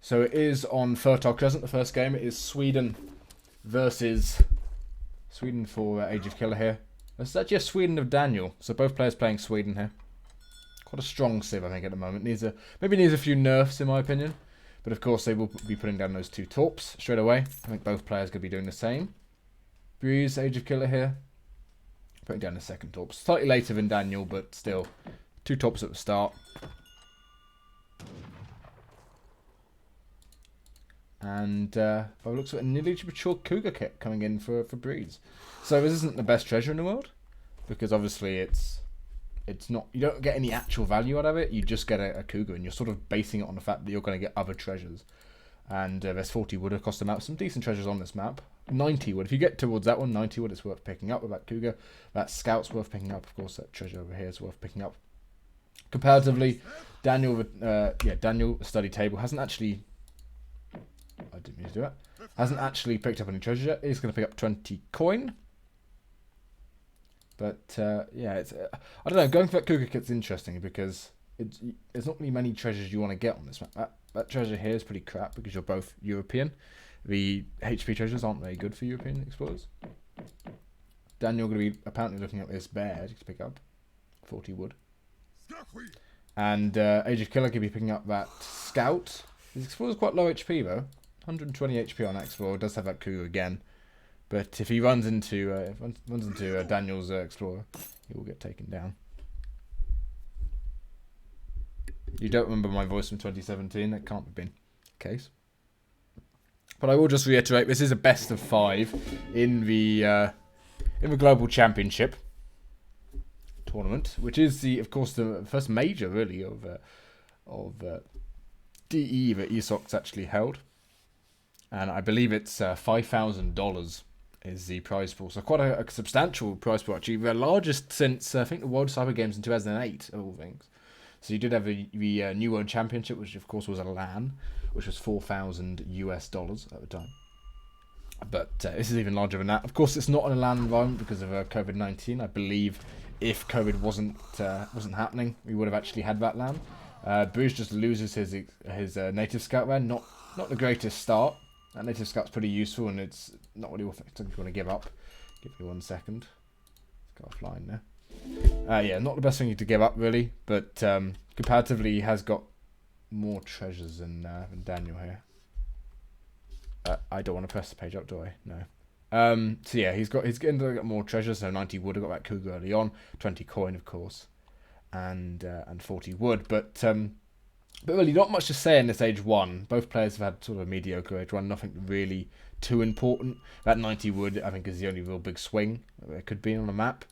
So it is on Fertile Crescent, the first game. It is Sweden versus Sweden for Ageofkiller here. It's actually a Sweden of Daniel, so both players playing Sweden here. Quite a strong civ, I think, at the moment. Maybe needs a few nerfs, in my opinion. But of course, they will be putting down those 2 torps straight away. I think both players going to be doing the same. Breeze, Ageofkiller here. Putting down the second torp. Slightly later than Daniel, but still 2 torps at the start. And by the looks of it, a nearly mature cougar kit coming in for Breeze. So this isn't the best treasure in the world, because obviously it's not. You don't get any actual value out of it. You just get a cougar, and you're sort of basing it on the fact that you're going to get other treasures. And there's 40 wood across the map. Some decent treasures on this map. 90 wood. If you get towards that one, 90 wood is worth picking up with that cougar. That scout's worth picking up. Of course, that treasure over here is worth picking up. Comparatively, Daniel study table hasn't actually. I didn't mean to do that. Hasn't actually picked up any treasure yet. He's going to pick up 20 coin. But yeah, it's I don't know. Going for that cougar kit's interesting because there's not really many treasures you want to get on this map. That treasure here is pretty crap because you're both European. The HP treasures aren't very good for European explorers. Daniel going to be apparently looking at this bear to pick up 40 wood. And Ageofkiller could be picking up that scout. His explorer's quite low HP though. 120 HP on that explorer. Does have that cougar again. But if he runs into Daniel's explorer, he will get taken down. You don't remember my voice from 2017? That can't have been the case. But I will just reiterate: this is a best of 5 in the Global Championship tournament, which is of course the first major really of DE that ESOC's actually held, and I believe it's $5,000 is the prize pool. So quite a substantial prize pool actually, the largest since I think the World Cyber Games in 2008 of all things. So you did have the New World Championship, which of course was a LAN, which was $4,000 at the time. But this is even larger than that. Of course, it's not in a LAN environment because of COVID-19. I believe if COVID wasn't happening, we would have actually had that LAN. Bruce just loses his native scout there. Not the greatest start. That native scout's pretty useful, and it's not really what you want to give up. Give me 1 second. Let's go offline there. Yeah, not the best thing to give up really, but comparatively, he has got more treasures than Daniel here. I don't want to press the page up, do I? No. So yeah, he's got more treasures. So 90 wood. I got that cougar early on. 20 coin, of course, and 40 wood. But really, not much to say in this age 1. Both players have had sort of a mediocre age 1. Nothing really too important. That 90 wood, I think, is the only real big swing there could be on the map.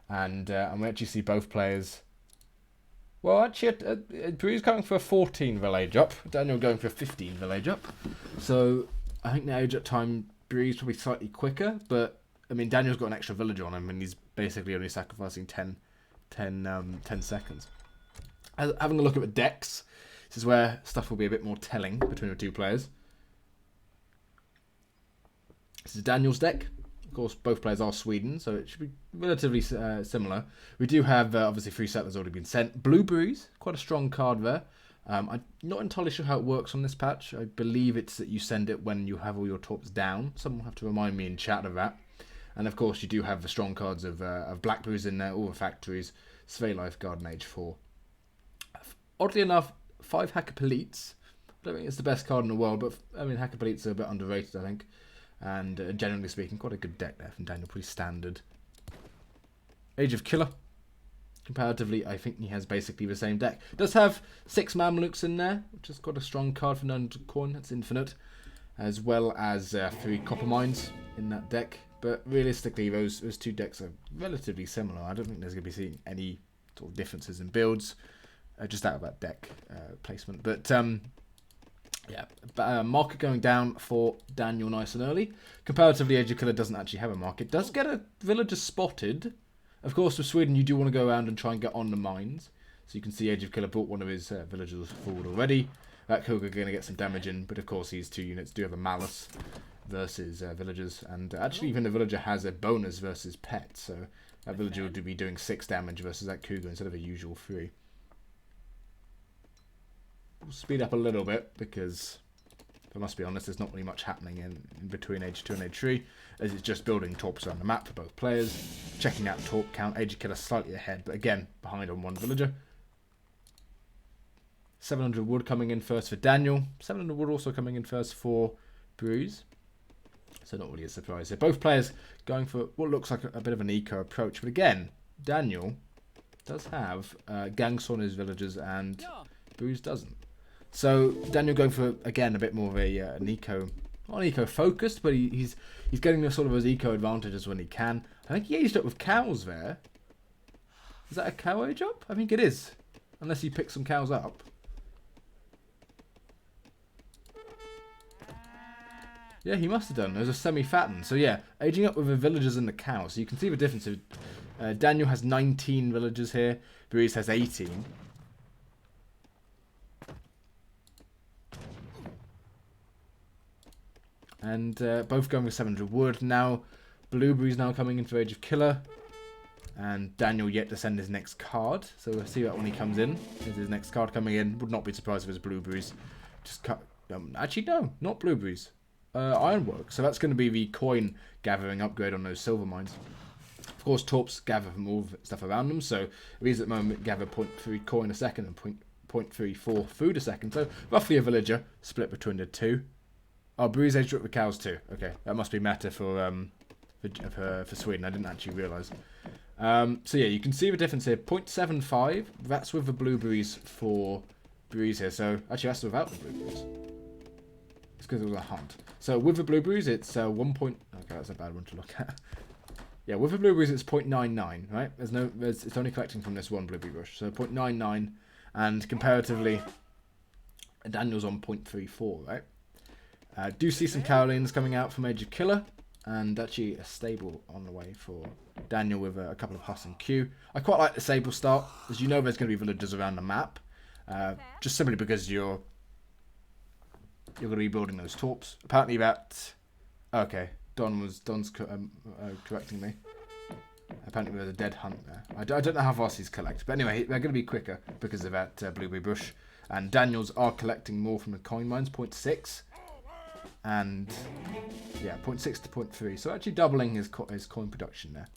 And we actually see both players. Well, actually, Breeze going for a 14 village up. Daniel going for a 15 village up. So I think the age up time, Breeze probably slightly quicker. But I mean, Daniel's got an extra village on him, and he's basically only sacrificing 10 seconds. Having a look at the decks, this is where stuff will be a bit more telling between the 2 players. This is Daniel's deck. Of course, both players are Sweden, so it should be relatively similar. We do have, obviously, 3 settlers already been sent. Blueberries, quite a strong card there. I'm not entirely sure how it works on this patch. I believe it's that you send it when you have all your torps down. Someone will have to remind me in chat of that. And, of course, you do have the strong cards of Blackberries in there, all the factories, Svei Lifeguard, and Age 4. Oddly enough, 5 Hacker-Polites. I don't think it's the best card in the world, but, I mean, Hacker-Polites are a bit underrated, I think. And generally speaking, quite a good deck there from Daniel, pretty standard. Ageofkiller. Comparatively, I think he has basically the same deck. Does have 6 Mamluks in there, which is quite a strong card for 900 coin, that's infinite. As well as 3 Copper Mines in that deck. But realistically, those 2 decks are relatively similar. I don't think there's going to be seeing any sort of differences in builds. Just out of that deck placement. But yeah, market going down for Daniel nice and early. Comparatively, Ageofkiller doesn't actually have a market. Does get a villager spotted. Of course, with Sweden, you do want to go around and try and get on the mines. So you can see Ageofkiller brought one of his villagers forward already. That cougar going to get some damage in, but of course these 2 units do have a malus versus villagers. And actually, even the villager has a bonus versus pet. So that villager would be doing 6 damage versus that cougar instead of a usual 3. We'll speed up a little bit because I must be honest, there's not really much happening in between Age 2 and Age 3, as it's just building torps around the map for both players, checking out torp count. Ageofkiller slightly ahead, but again, behind on one villager. 700 wood coming in first for Daniel. 700 wood also coming in first for Bruise. So not really a surprise here. Both players going for what looks like a bit of an eco approach, but again, Daniel does have ganks on his villagers and Bruise doesn't. So Daniel going for, again, a bit more of an eco, not eco focused, but he's getting the sort of his eco advantages when he can. I think he aged up with cows there. Is that a cow age up? I think it is, unless he picks some cows up. Yeah, he must have done. There's a semi-fatten. So yeah, aging up with the villagers and the cows. So you can see the difference. Daniel has 19 villagers here. Bruise has 18. And both going with 700 wood. Now, Blueberry's now coming in for Ageofkiller. And Daniel yet to send his next card. So we'll see that when he comes in. There's his next card coming in. Would not be surprised if it's Blueberries. Just cut. Actually, no, not Blueberries. Ironwork. So that's going to be the coin gathering upgrade on those silver mines. Of course, torps gather from all the stuff around them. So these at the moment gather 0.3 coin a second and 0.34 food a second. So roughly a villager split between the two. Oh, Bruise aged up with cows too. Okay, that must be meta for Sweden. I didn't actually realise. So yeah, you can see the difference here. 0.75. That's with the blueberries for Bruise here. So actually, that's without the blueberries. It's because it was a hunt. So with the blueberries, it's 1. Okay, that's a bad one to look at. Yeah, with the blueberries, it's 0.99. Right? It's only collecting from this one blueberry bush. So 0.99, and comparatively, Daniel's on 0.34. Right? Do see some Carolines coming out from Ageofkiller, and actually a stable on the way for Daniel with a couple of Huss and Q. I quite like the stable start, as you know there's going to be villagers around the map, just simply because you're going to be building those torps. Apparently that... Okay, Don's correcting me. Apparently there's a dead hunt there. I don't know how fast he's collected, but anyway, they're going to be quicker because of that blueberry bush. And Daniel's are collecting more from the coin mines, 0.6. And yeah, 0.6 to 0.3. So actually doubling his coin production there.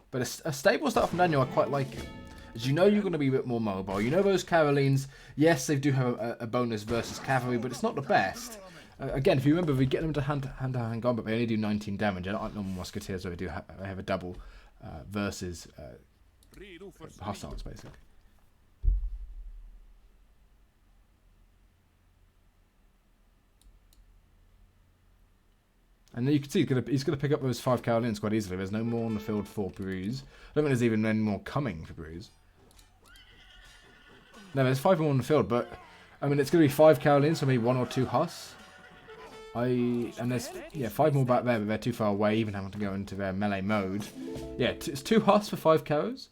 But a stable start from Daniel, I quite like it. As you know, you're going to be a bit more mobile. You know those Carolines, yes, they do have a bonus versus cavalry, but it's not the best. Again, if you remember, we get them to hand-to-hand combat, they only do 19 damage. They're not like normal musketeers where they have a double versus hussars, basically. And then you can see he's going to pick up those 5 Carolines quite easily. There's no more on the field for Bruise. I don't think there's even any more coming for Bruise. No, there's 5 more on the field, but I mean it's going to be 5 Carolines, so maybe 1 or 2 Huss. And there's 5 more back there, but they're too far away, even having to go into their melee mode. Yeah, it's 2 Huss for 5 Carros,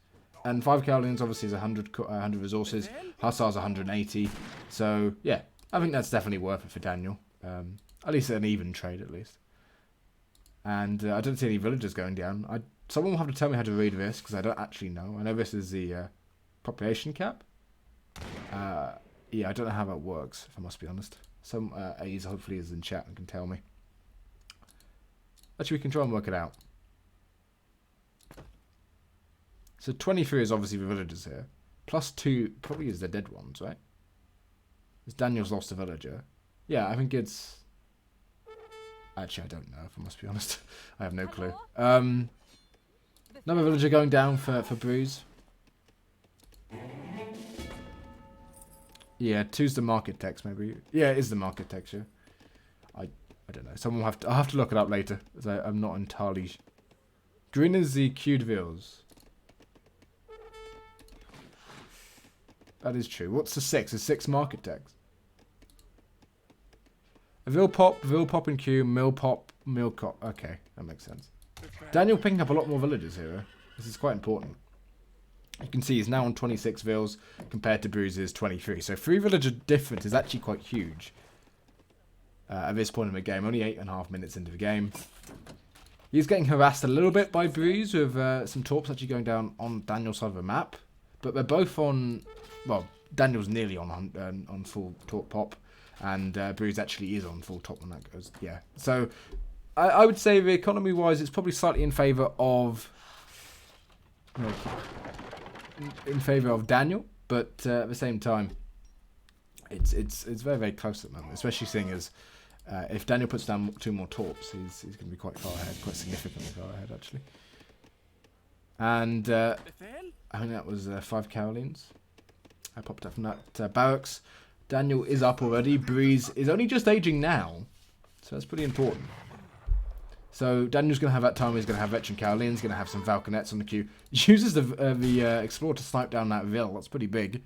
and 5 Carolines obviously is 100 resources. Hussars 180. So yeah, I think that's definitely worth it for Daniel. At least an even trade, at least. And I don't see any villagers going down. Someone will have to tell me how to read this, because I don't actually know. I know this is the population cap. Yeah, I don't know how that works, if I must be honest. Some A's hopefully is in chat and can tell me. Actually, we can try and work it out. So 23 is obviously the villagers here. Plus 2 probably is the dead ones, right? Because Daniel's lost a villager. Yeah, I think it's... Actually, I don't know, if I must be honest. I have no clue. Another villager going down for Bruise. Yeah, 2's the market text, maybe. Yeah, it is the market text, yeah. I don't know. Someone will I'll have to look it up later, as I'm not entirely... Green is the queued vills. That is true. What's the 6? Is 6 market text? A Vill pop and Q, mill pop, mill cop. Okay, that makes sense. Daniel picking up a lot more villagers here. This is quite important. You can see he's now on 26 vills compared to Bruise's 23. So 3 villager difference is actually quite huge at this point in the game. Only 8.5 minutes into the game. He's getting harassed a little bit by Bruise with some torps actually going down on Daniel's side of the map. But they're both on... Well, Daniel's nearly on full torp pop, and Breeze actually is on full top when that goes. Yeah, so I would say the economy wise, it's probably slightly in favour of Daniel, but at the same time, it's very, very close at the moment, especially seeing as if Daniel puts down 2 more torps, he's going to be quite far ahead, quite significantly far ahead actually. And I think that was 5 Carolines. I popped up from that barracks. Daniel is up already. Breeze is only just aging now, so that's pretty important. So Daniel's going to have that time. He's going to have veteran Carolines. Going to have some Falconets on the queue. He uses the Explorer to snipe down that Vil. That's pretty big.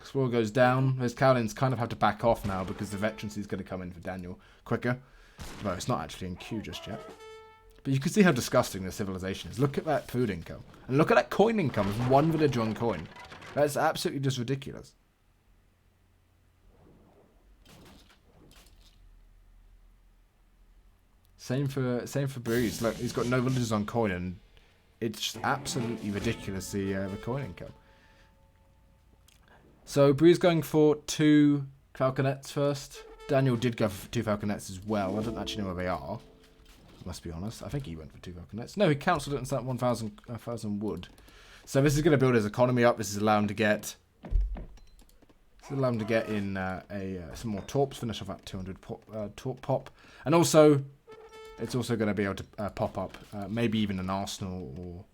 Explorer goes down. Those Carolines kind of have to back off now because the veterancy is going to come in for Daniel quicker. Well, it's not actually in queue just yet. But you can see how disgusting the civilization is. Look at that food income. And look at that coin income with 1 villager on coin. That's absolutely just ridiculous. Same for Breeze. Look, he's got no villagers on coin, and it's just absolutely ridiculous, the coin income. So Breeze going for 2 Falconets first. Daniel did go for 2 Falconets as well. I don't actually know where they are. Must be honest. I think he went for 2 Falconets. No, he cancelled it and sent 1,000 wood. So this is going to build his economy up. This is allow him to get. This is allow him to get in some more torps. Finish off at 200 torp pop, and also it's also going to be able to pop up maybe even an arsenal or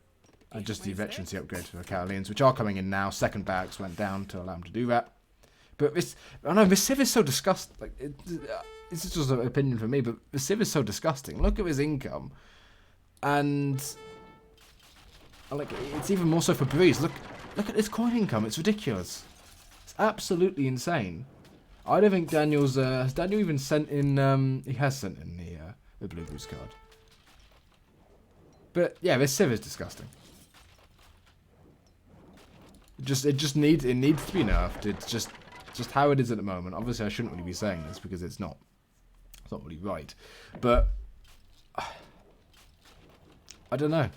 just the veterancy upgrade for the Carolines, which are coming in now. Second barracks went down to allow him to do that. But this, I know this civ is so disgusting. Like this is just an opinion for me, but the civ is so disgusting. Look at his income, and like it's even more so for Breeze. Look at his coin income. It's ridiculous. It's absolutely insane. I don't think Daniel's. Has Daniel even sent in? He has sent in the blue boost card. But yeah, this civ is disgusting. It needs to be nerfed. It's just how it is at the moment. Obviously, I shouldn't really be saying this because it's not really right. But I don't know.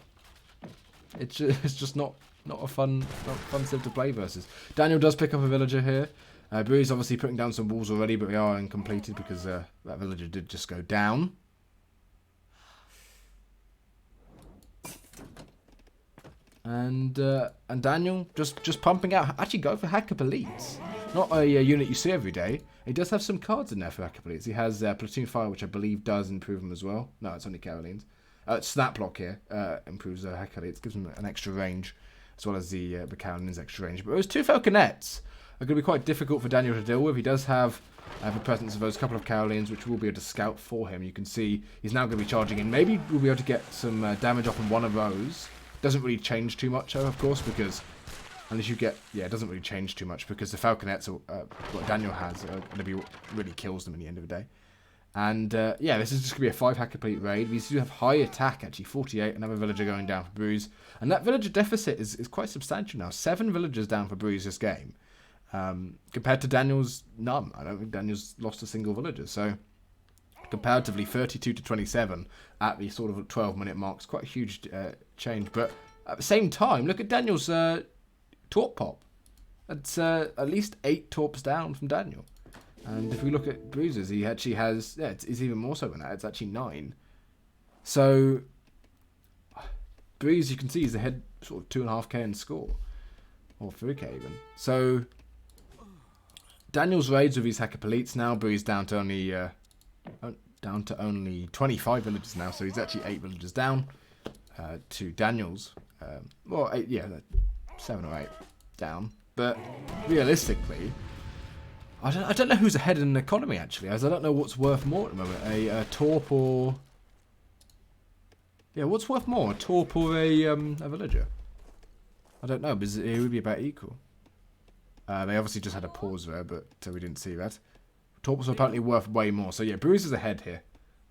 It's just not a fun civ to play versus. Daniel does pick up a villager here. Breeze obviously putting down some walls already, but they are incompleted because that villager did just go down. And Daniel just pumping out. Actually, go for Hacker Police. Not a unit you see every day. He does have some cards in there for Hacker Police. He has Platoon Fire, which I believe does improve him as well. No, it's only Carolines. Snaplock here improves Hacker Police. Gives him an extra range, as well as the Carolines extra range. But those 2 Falconets are going to be quite difficult for Daniel to deal with. He does have the presence of those couple of Carolines, which will be able to scout for him. You can see he's now going to be charging in. Maybe we'll be able to get some damage off on one of those. Doesn't really change too much, though, of course, because unless you get... Yeah, it doesn't really change too much because the Falconets, what Daniel has, are going to be what really kills them in the end of the day. And, yeah, this is just going to be a 5 Hacker Complete raid. We do have high attack, actually, 48. Another villager going down for Bruise. And that villager deficit is quite substantial now. 7 villagers down for Bruise this game. Compared to Daniel's, none. I don't think Daniel's lost a single villager. So, comparatively, 32 to 27 at the sort of 12-minute mark is quite a huge change. But at the same time, look at Daniel's torp pop. That's at least 8 torps down from Daniel. And if we look at Bruises, he actually has... Yeah, it's even more so than that. It's actually 9. So, Bruise, you can see, he's ahead sort of 2.5k in score. Or 3k even. So, Daniel's raids with his Hacker Polites now. Bruise down to only 25 villagers now. So he's actually 8 villagers down to Daniel's. Well, 8, yeah, 7 or 8 down. But realistically... I don't know who's ahead in the economy, actually, as I don't know what's worth more at the moment. A torp or... Yeah, what's worth more? A torp or a villager? I don't know, because it would be about equal. They obviously just had a pause there, but we didn't see that. Torps are apparently worth way more. So yeah, Bruce is ahead here.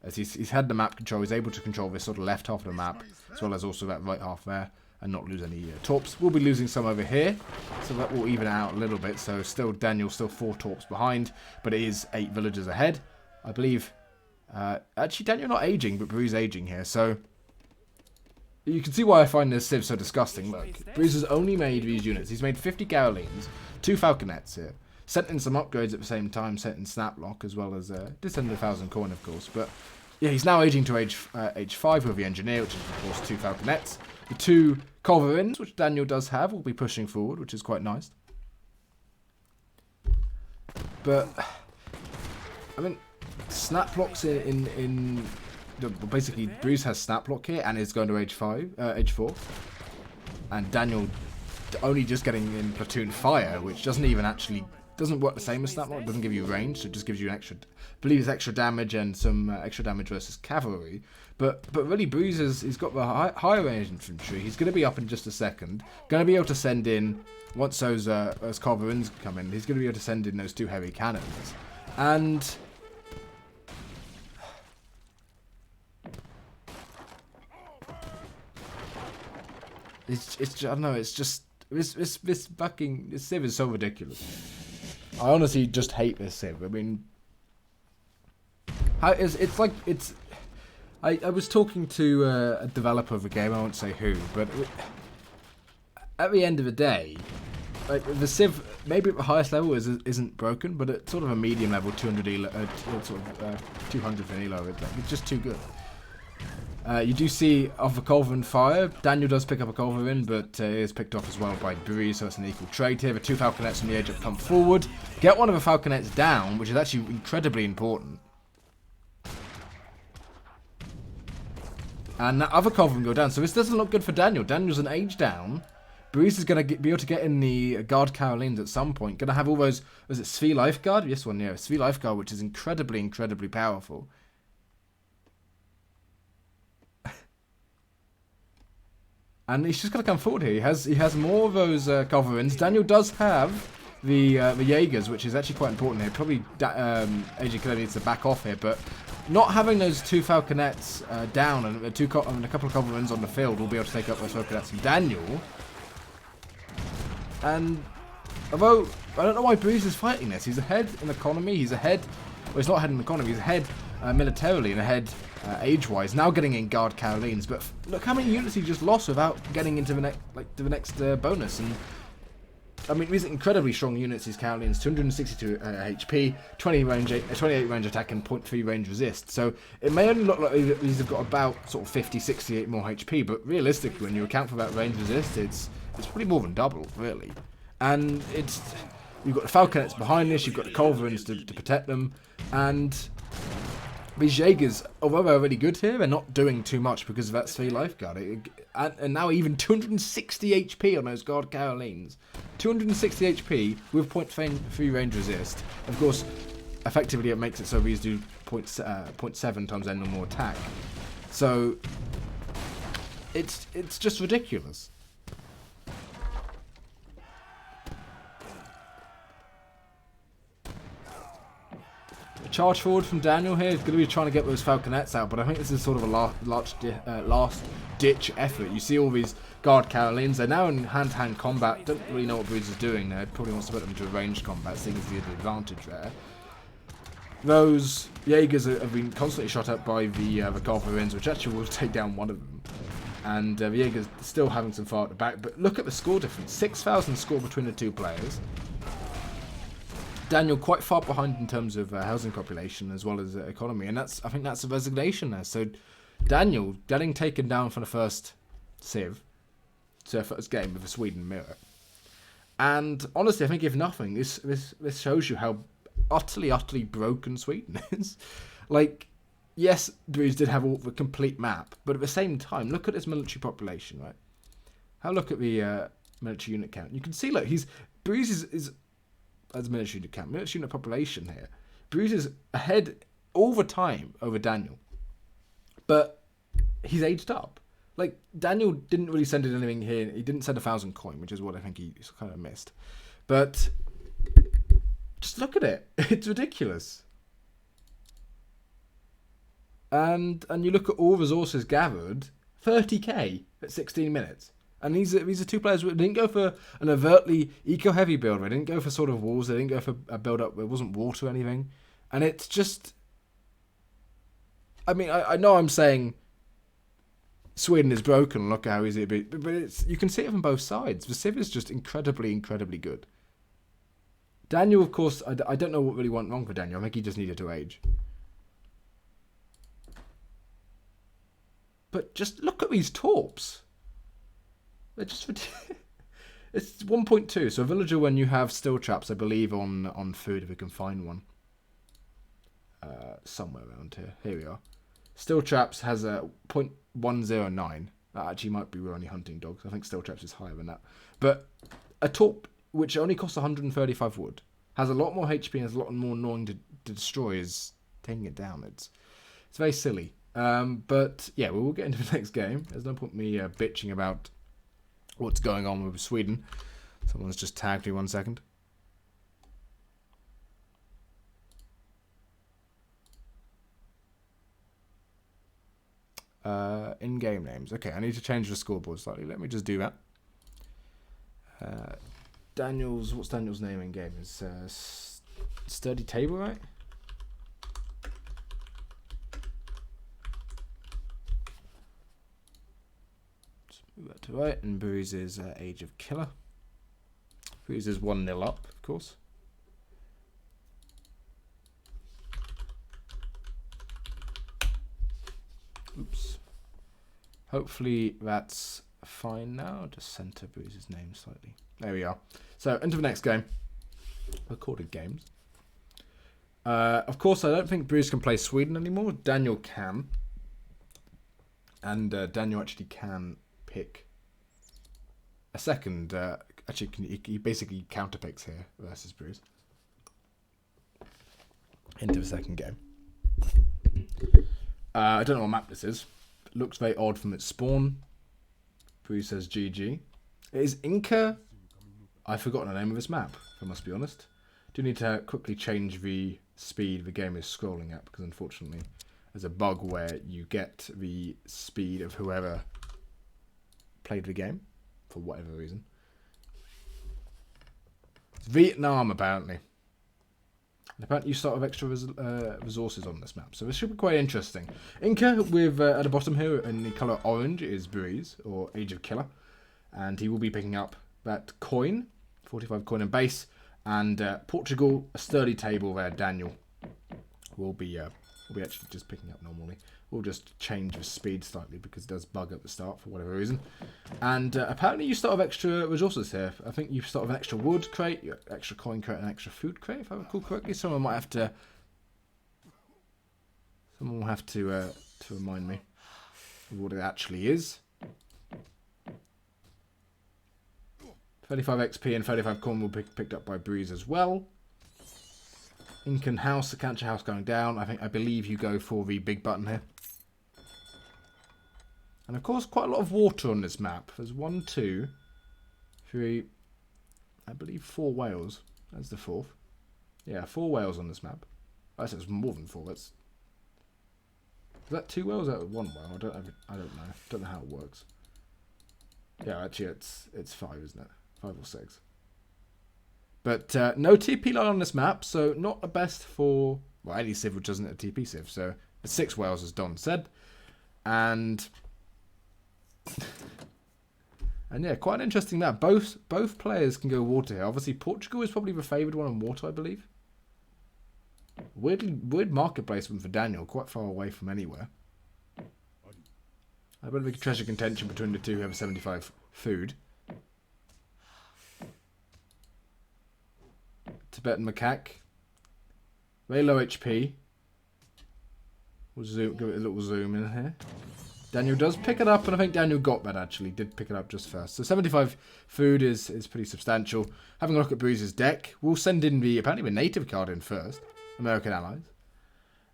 As he's had the map control, he's able to control this sort of left half of the map, as well as also that right half there, and not lose any torps. We'll be losing some over here, so that will even out a little bit. So still, Daniel's still 4 torps behind, but it is 8 villagers ahead. I believe Actually, Daniel not aging, but Bruce aging here. So you can see why I find this Civ so disgusting. Look, Bruce has only made these units. He's made 50 Garolines, 2 Falconets here. Sent in some upgrades at the same time, sent in Snaplock, as well as did send 1,000 coin, of course. But yeah, he's now aging to age 5 with the Engineer, which is, of course, 2 Falconets. The 2 Culverins, which Daniel does have, will be pushing forward, which is quite nice. But, I mean, Snaplocks in basically, Bruce has Snaplock here and is going to age 4. And Daniel only just getting in Platoon Fire, which doesn't even actually... doesn't work the same as Snaplock. It doesn't give you range, so it just gives you an extra... I believe it's extra damage and some extra damage versus cavalry. But really, Bruce he's got the higher range infantry. He's going to be up in just a second. Going to be able to send in... once those Culverins come in, he's going to be able to send in those 2 heavy cannons. And... It's I don't know, it's just this Civ is so ridiculous. I honestly just hate this Civ. I mean, I was talking to a developer of the game. I won't say who, but at the end of the day, like the Civ, maybe at the highest level isn't broken, but at sort of a medium level, 200 for an elo, it's just too good. You do see off a Culverin fire. Daniel does pick up a Culverin, but it is picked off as well by Bree, so it's an equal trade here. The 2 Falconets from the edge up come forward. Get one of the Falconets down, which is actually incredibly important. And that other Culverin go down, so this doesn't look good for Daniel. Daniel's an age down. Breeze is going to be able to get in the Guard Carolines at some point. Going to have all those... was it Svi Lifeguard? Yes, one, yeah. Svi Lifeguard, which is incredibly, incredibly powerful. And he's just going to come forward here. He has more of those Culverins. Daniel does have the Jaegers, which is actually quite important here. Probably Ageofkiller needs to back off here, but not having those 2 Falconets down and a couple of Culverins on the field will be able to take up those Falconets from Daniel. And although I don't know why Bruce is fighting this, he's ahead in economy. He's ahead. Well, he's not ahead in economy. He's ahead militarily and ahead. Age-wise, now getting in Guard Carolines, but look how many units he just lost without getting into the next bonus. And I mean, these are incredibly strong units. These Carolines, 262 HP, 28 range attack, and 0.3 range resist. So it may only look like these have got about sort of 50, 68 more HP, but realistically, when you account for that range resist, it's pretty more than double, really. And you've got the Falconets behind this, you've got the Culverins to protect them, and these Jaegers, although they're really good here, they're not doing too much because of that Svi Lifeguard. And now even 260 HP on those Guard Carolines. 260 HP with 0.3 range resist. Of course, effectively it makes it so these do 0.7 times their normal attack. So, it's just ridiculous. Charge forward from Daniel here. He's going to be trying to get those Falconets out, but I think this is sort of a last-ditch effort. You see all these Guard Carolines. They're now in hand-to-hand combat. Don't really know what Breeze is doing there. Probably wants to put them into a ranged combat, seeing as the advantage there. Those Jaegers have been constantly shot at by the Culverins, which actually will take down one of them. And the Jaegers still having some fire at the back. But look at the score difference. 6,000 score between the 2 players. Daniel quite far behind in terms of housing population as well as economy, and I think that's a resignation there. So Daniel getting taken down for the first Civ, so first game with the Sweden mirror. And honestly, I think if nothing, this shows you how utterly broken Sweden is. Like, yes, Breeze did have all the complete map, but at the same time, look at his military population, right? Have a look at the military unit count. You can see, look, Breeze is as military unit count, military unit population here. Bruce is ahead all the time over Daniel, but he's aged up. Like, Daniel didn't really send in anything here. He didn't send 1,000 coin, which is what I think he kind of missed. But just look at it; it's ridiculous. And you look at all resources gathered, 30k at 16 minutes. And these are 2 players who didn't go for an overtly eco-heavy build. They didn't go for sort of walls. They didn't go for a build-up where it wasn't water or anything. And it's just... I mean, I know I'm saying Sweden is broken. Look at how easy it is. But it's, you can see it from both sides. The Civ is just incredibly, incredibly good. Daniel, of course, I don't know what really went wrong for Daniel. I think he just needed to age. But just look at these torps. They're just... It's 1.2. So a villager, when you have still traps, I believe, on food, if we can find one. Somewhere around here. Here we are. Still traps has a 0.109. That actually might be we're only hunting dogs. I think still traps is higher than that. But a torp, which only costs 135 wood, has a lot more HP and has a lot more annoying to destroy, is taking it down. It's very silly. But yeah, we will get into the next game. There's no point me bitching about what's going on with Sweden. Someone's just tagged me 1 second. In-game names. Okay, I need to change the scoreboard slightly. Let me just do that. What's Daniel's name in game? It's Sturdy Table, right? Just move that to right. And Bruise is Ageofkiller. Bruise is 1-0 up, of course. Oops. Hopefully that's fine now. I'll just center Bruise's name slightly. There we are. So, into the next game. Recorded games. Of course, I don't think Bruise can play Sweden anymore. Daniel can. And Daniel actually can pick a second. Actually, he basically counterpicks here versus Bruise. Into the second game. I don't know what map this is. It looks very odd from its spawn. Bruce says GG. It is Inca. I've forgotten the name of this map, if I must be honest. Do need to quickly change the speed the game is scrolling at, because unfortunately there's a bug where you get the speed of whoever played the game, for whatever reason. It's Vietnam, apparently. And apparently you start with extra resources on this map, so this should be quite interesting. Inca, with at the bottom here in the colour orange, is Breeze, or Ageofkiller, and he will be picking up that coin, 45 coin and base, and Portugal, a sturdy table there. Daniel will be actually just picking up normally. We'll just change the speed slightly because it does bug at the start for whatever reason. And apparently you start with extra resources here. I think you start with an extra wood crate, extra coin crate, and extra food crate, if I recall correctly. Someone will have to remind me of what it actually is. 35 XP and 35 coin will be picked up by Breeze as well. Incan house, the Cancer house going down. I believe you go for the big button here. And of course, quite a lot of water on this map. There's 1, 2, 3, I believe 4 whales. That's the fourth. Yeah, 4 whales on this map. I said it's more than 4. Is that 2 whales out of 1 whale? I don't know. Don't know how it works. Yeah, actually, it's 5, isn't it? 5 or 6. But no TP line on this map, so not the best for, well, any civ which doesn't have a TP civ. So it's 6 whales, as Don said. And yeah, quite an interesting map. Both players can go water here. Obviously, Portugal is probably the favoured one on water, I believe. Weird market placement for Daniel, quite far away from anywhere. I bet we could treasure contention between the two who have 75 food. Tibetan macaque. Very low HP. We'll give it a little zoom in here. Daniel does pick it up, and I think Daniel got that actually. Did pick it up just first. So 75 food is pretty substantial. Having a look at Bruise's deck. We'll send in apparently the native card in first. American Allies.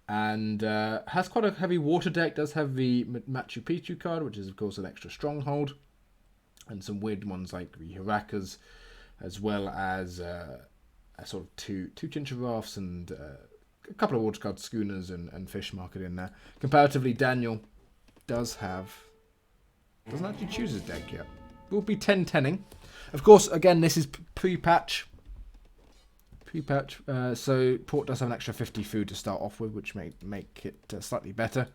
And has quite a heavy water deck. Does have the Machu Picchu card, which is of course an extra stronghold. And some weird ones like the Hirakas, as well as a sort of two Chincha rafts and a couple of water card schooners and fish market in there. Comparatively, Daniel doesn't actually choose his deck yet. We'll be 10-10ing. Of course, again, this is pre-patch. So Port does have an extra 50 food to start off with, which may make it slightly better.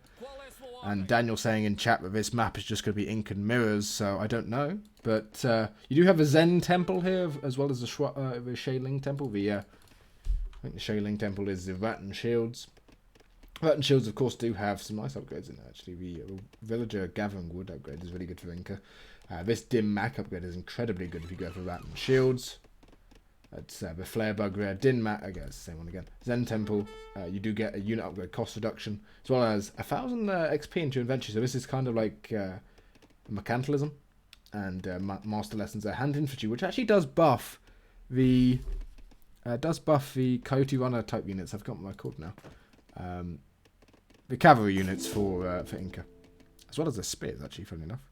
And Daniel saying in chat that this map is just going to be ink and mirrors, so I don't know. But you do have a Zen temple here, as well as the Shaling temple. I think the Shaling temple is the Rattan Shields. Rattan Shields, of course, do have some nice upgrades in there, actually. The Villager Gathering Wood upgrade is really good for Inca. This Dim Mac upgrade is incredibly good if you go for Rattan Shields. That's the Flare Bugbear, Din Mac, I guess, same one again. Zen Temple, you do get a unit upgrade cost reduction, as well as 1,000 XP into Inventory. So this is kind of like Mercantilism and Master Lessons there. Hand Infantry, which actually does buff the Coyote Runner type units. I've got what they're called now. The cavalry units for Inca, as well as the spears, actually, funny enough.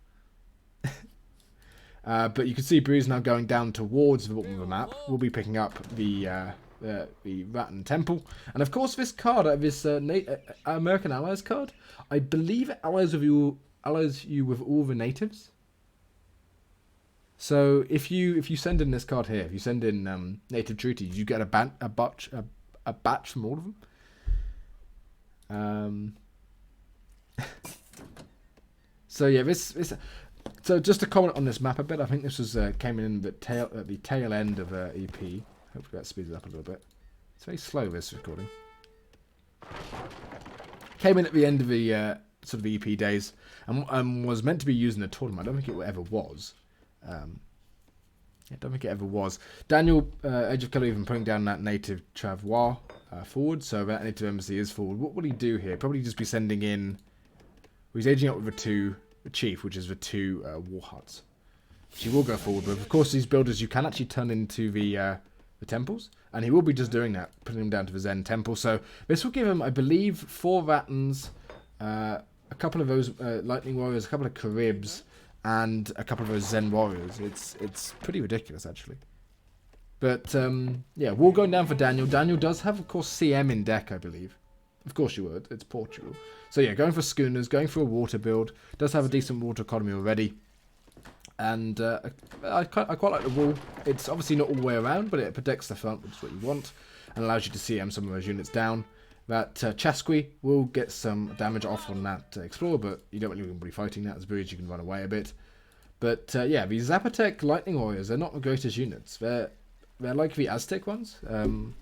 But you can see Breeze now going down towards the bottom of the map. We'll be picking up the Rattan Temple. And of course this card, this American Allies card, I believe it allies you with all the natives. So if you send in this card here, if you send in native treaties, you get a batch from all of them. So yeah, So just to comment on this map a bit, I think this was came in at the tail end of EP. Hopefully that speeds it up a little bit. It's very slow, this recording. Came in at the end of the sort of the EP days and was meant to be used in a tournament. I don't think it ever was. I don't think it ever was. Daniel, Ageofkiller, even putting down that native Travois forward, so that native embassy is forward. What will he do here? Probably just be sending in. Well, he's aging up with the chief, which is the 2 war huts. She will go forward with. Of course, these builders you can actually turn into the temples, and he will be just doing that, putting them down to the Zen temple. So this will give him, I believe, 4 Rattans, a couple of those lightning warriors, a couple of Caribs, and a couple of those Zen warriors. It's pretty ridiculous, actually. But yeah, war going down for Daniel. Daniel does have, of course, CM in deck, I believe. Of course you would. It's Portugal. So yeah, going for schooners, going for a water build. Does have a decent water economy already. And I quite like the wall. It's obviously not all the way around, but it protects the front, which is what you want. And allows you to CM some of those units down. That Chasqui will get some damage off on that Explorer, but you don't really want to be fighting that. As Breeze, you can run away a bit. But yeah, these Zapotec Lightning Warriors, they're not the greatest units. They're like the Aztec ones. The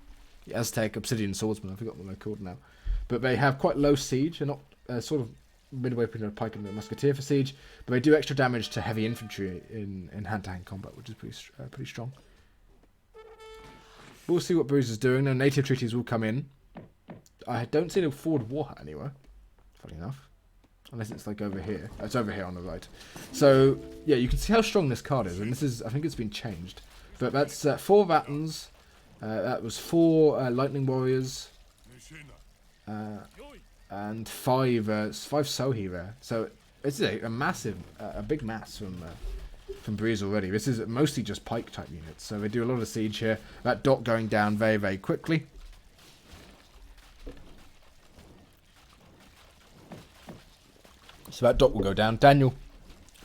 Aztec Obsidian Swordsman, I forgot what they're called now. But they have quite low siege. They're not sort of midway between a pike and a musketeer for siege, but they do extra damage to heavy infantry in hand-to-hand combat, which is pretty strong. We'll see what Bruce is doing. Now, native treaties will come in. I don't see the forward war hut anywhere, funny enough, unless it's like over here. It's over here on the right. So yeah, you can see how strong this card is, and this is, I think it's been changed. But that's 4 Vattans. That was 4 lightning warriors. And 5 Sohi there. So it's a massive, a big mass from Breeze already. This is mostly just pike type units, so they do a lot of siege here. That dot going down very, very quickly. So that dot will go down. Daniel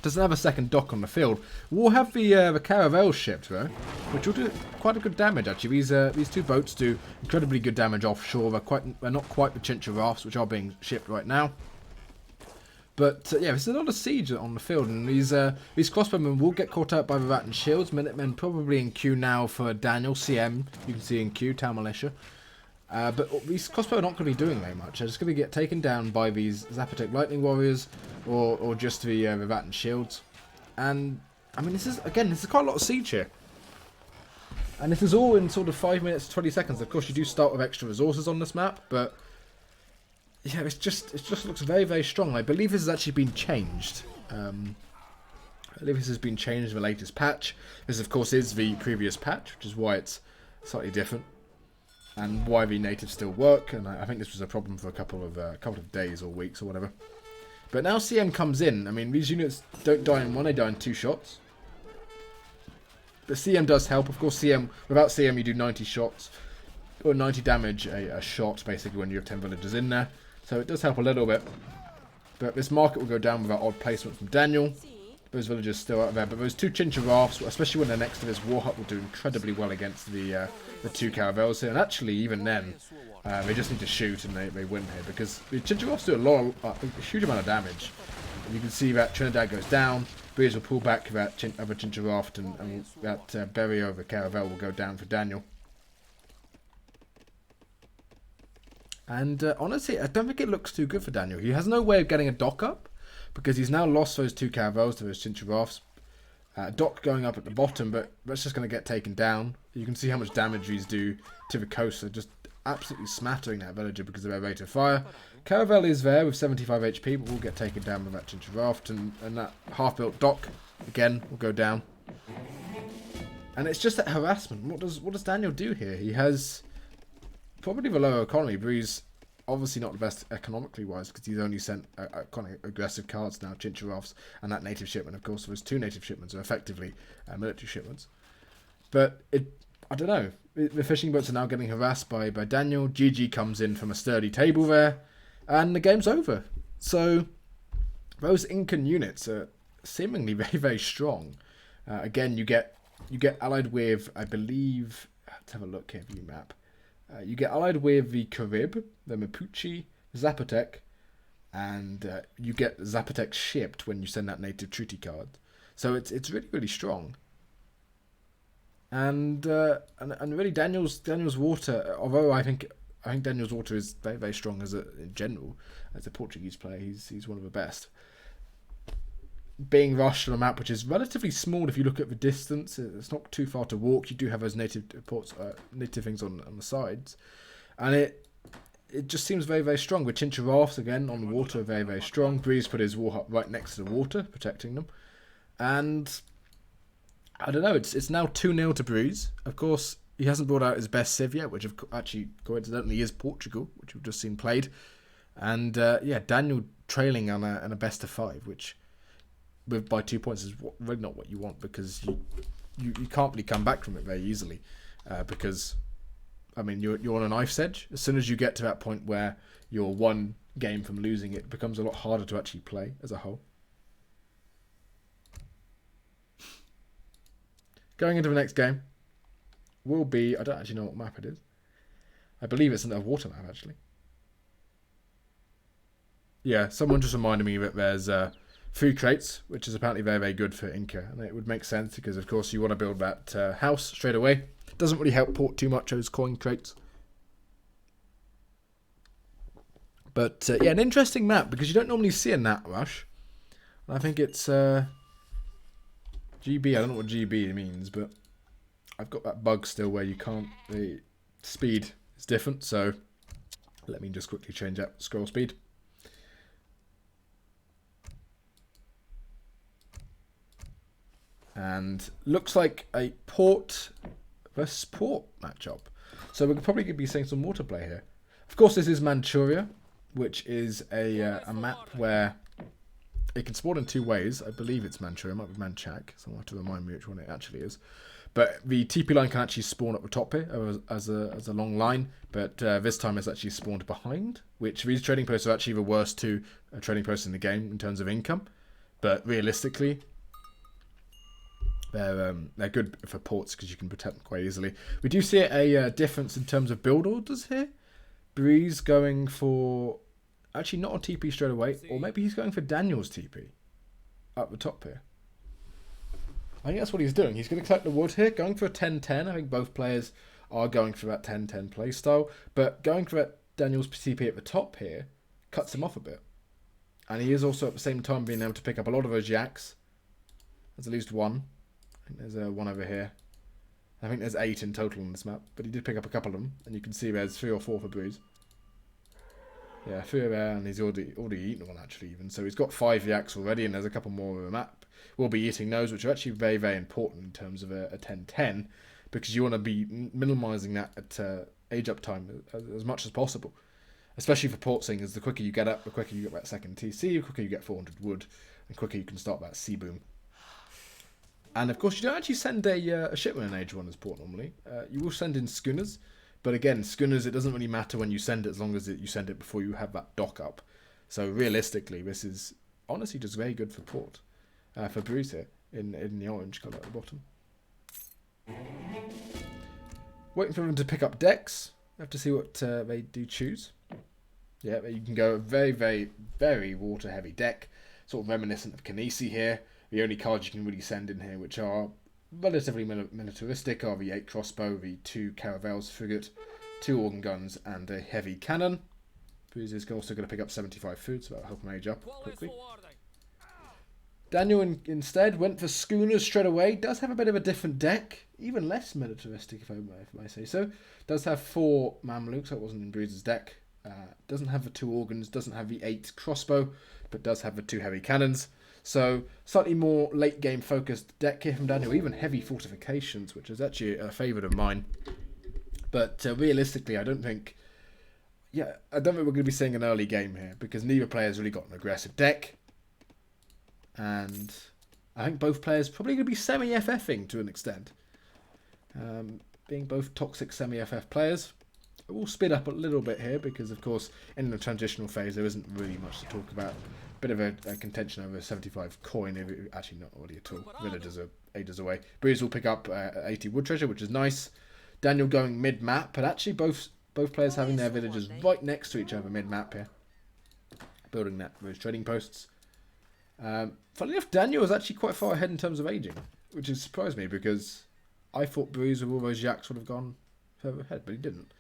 doesn't have a second dock on the field. We'll have the caravels shipped though, which will do quite a good damage actually. These 2 boats do incredibly good damage offshore. They're not quite the Chincha rafts, which are being shipped right now. But yeah, there's a lot of siege on the field, and these crossbowmen will get caught out by the Rattan shields. Minutemen probably in queue now for Daniel. CM you can see in queue, Town Militia. But these crossbow are not going to be doing very much. They're just going to get taken down by these Zapotec Lightning Warriors or just the Rattan Shields. And, I mean, this is quite a lot of siege here. And this is all in sort of 5 minutes, 20 seconds. Of course, you do start with extra resources on this map, but yeah, it just looks very, very strong. I believe this has actually been changed. I believe this has been changed in the latest patch. This, of course, is the previous patch, which is why it's slightly different. And why the natives still work, and I think this was a problem for a couple of days or weeks or whatever. But now CM comes in. I mean, these units don't die in one; they die in 2 shots. But CM does help. Of course, without CM, you do 90 shots or 90 damage a shot, basically, when you have 10 villagers in there. So it does help a little bit. But this market will go down with that odd placement from Daniel. Those villagers still out there, but those 2 Chincha rafts, especially when they're next to this war hut, will do incredibly well against the 2 caravels here. And actually, even then, They just need to shoot and they win here because the Chincharoffs do a huge amount of damage. And you can see that Trinidad goes down, Breeze will pull back that other Chincharoff, and that berry over Caravel will go down for Daniel. And honestly, I don't think it looks too good for Daniel. He has no way of getting a dock up because he's now lost those 2 Caravels to those Chincharoffs. Dock going up at the bottom, but that's just going to get taken down. You can see how much damage these do to the coast. They're just absolutely smattering that villager because of their rate of fire. Caravel is there with 75 HP, but will get taken down by that Chincharoff, and that half-built dock, again, will go down. And it's just that harassment. What does Daniel do here? He has probably the lower economy. Breeze, obviously not the best economically wise because he's only sent kind of aggressive cards now, Chincharoffs, and that native shipment. Of course, those 2 native shipments are effectively military shipments. But I don't know. The fishing boats are now getting harassed by Daniel. GG comes in from a sturdy table there, and the game's over. So those Incan units are seemingly very, very strong. Again, you get allied with, I believe, let's have a look here, view map. You get allied with the Carib, the Mapuche, Zapotec, and you get Zapotec shipped when you send that native treaty card. So it's really, really strong. And really Daniel's water, although I think Daniel's water is very, very strong in general as a Portuguese player. He's one of the best. Being rushed on a map which is relatively small if you look at the distance, it's not too far to walk. You do have those native ports, native things on the sides, and it just seems very, very strong. With Chincharoffs again on the water, very, very strong. Breeze put his war hut right next to the water, protecting them, and I don't know. It's now 2-0 to Breeze. Of course, he hasn't brought out his best civ yet, which actually coincidentally is Portugal, which we've just seen played, and Daniel trailing on a best of 5, which by 2 points is really not what you want because you can't really come back from it very easily because I mean you're on a knife's edge. As soon as you get to that point where you're 1 game from losing, it becomes a lot harder to actually play as a whole. Going into the next game will be, I don't actually know what map it is. I believe it's a water map actually. Yeah, someone just reminded me that there's food crates, which is apparently very, very good for Inca, and it would make sense because, of course, you want to build that house straight away. It doesn't really help port too much, those coin crates. But, an interesting map because you don't normally see a Nat Rush. And I think it's GB, I don't know what GB means, but I've got that bug still where you can't, the speed is different, so let me just quickly change that scroll speed. And looks like a port versus port matchup. So we're probably going to be seeing some water play here. Of course, this is Manchuria, which is a map where it can spawn in 2 ways. I believe it's Manchuria, it might be Manchac. Someone have to remind me which one it actually is. But the TP line can actually spawn up the top here as a long line. But this time it's actually spawned behind, which these trading posts are actually the worst 2 trading posts in the game in terms of income. But realistically, they're good for ports because you can protect them quite easily. We do see a difference in terms of build orders here. Breeze going for actually not a TP straight away, or maybe he's going for Daniel's TP up the top here. I think that's what he's doing. He's going to collect the wood here, going for a 10-10. I think both players are going for that 10-10 playstyle, but going for that Daniel's TP at the top here cuts him off a bit. And he is also at the same time being able to pick up a lot of those yaks. There's at least 1. I think there's 1 over here. I think there's 8 in total on this map, but he did pick up a couple of them, and you can see there's 3 or 4 for Breeze. Yeah, 3 there, and he's already eaten 1 actually even. So he's got 5 yaks already, and there's a couple more on the map. We'll be eating those, which are actually very, very important in terms of a 10-10, because you want to be minimising that at age up time as much as possible. Especially for port singers, the quicker you get up, the quicker you get that second TC, the quicker you get 400 wood, and quicker you can start that sea boom. And of course, you don't actually send a shipment in Age 1 as port normally. You will send in schooners, but again, schooners, it doesn't really matter when you send it as long as you send it before you have that dock up. So realistically, this is honestly just very good for port, for Breeze here, in the orange colour at the bottom. Waiting for them to pick up decks. have to see what they do choose. Yeah, you can go a very, very, very water-heavy deck, sort of reminiscent of Kinesi here. The only cards you can really send in here, which are relatively militaristic, are the 8 crossbow, the 2 caravels frigate, 2 organ guns, and a heavy cannon. Bruiser is also going to pick up 75 food, so that'll help him age up quickly. Daniel instead went for schooners straight away. Does have a bit of a different deck, even less militaristic if I may say so. Does have 4 Mamluks, that wasn't in Bruiser's deck. Doesn't have the 2 organs, doesn't have the 8 crossbow, but does have the 2 heavy cannons. So slightly more late game focused deck here from Daniel, even heavy fortifications, which is actually a favourite of mine. But realistically, I don't think we're going to be seeing an early game here, because neither player's really got an aggressive deck. And I think both players probably going to be semi-FFing to an extent. Being both toxic semi-FF players. It will speed up a little bit here because, of course, in the transitional phase, there isn't really much to talk about. Bit of a contention over 75 coin. Actually, not really at all. Villagers are ages away. Breeze will pick up 80 wood treasure, which is nice. Daniel going mid-map, but actually both players having their villagers right next to each other mid-map here. Building those trading posts. Funnily enough, Daniel was actually quite far ahead in terms of aging, which has surprised me because I thought Breeze with all those yaks would have gone further ahead, but he didn't.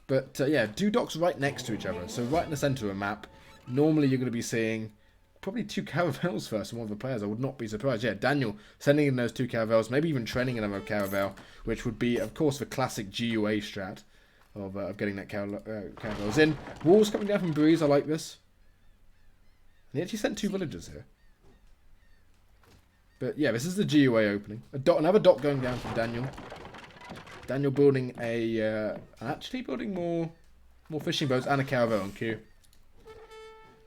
But yeah, 2 docks right next to each other, so right in the centre of a map. Normally you're going to be seeing probably 2 caravels first from one of the players. I would not be surprised. Yeah, Daniel sending in those 2 caravels, maybe even training another caravel, which would be, of course, the classic GUA strat of getting that caravels in. Walls coming down from Breeze, I like this. And he actually sent 2 villagers here. But yeah, this is the GUA opening. Another dock going down from Daniel. Daniel building actually building more fishing boats and a caravel on queue.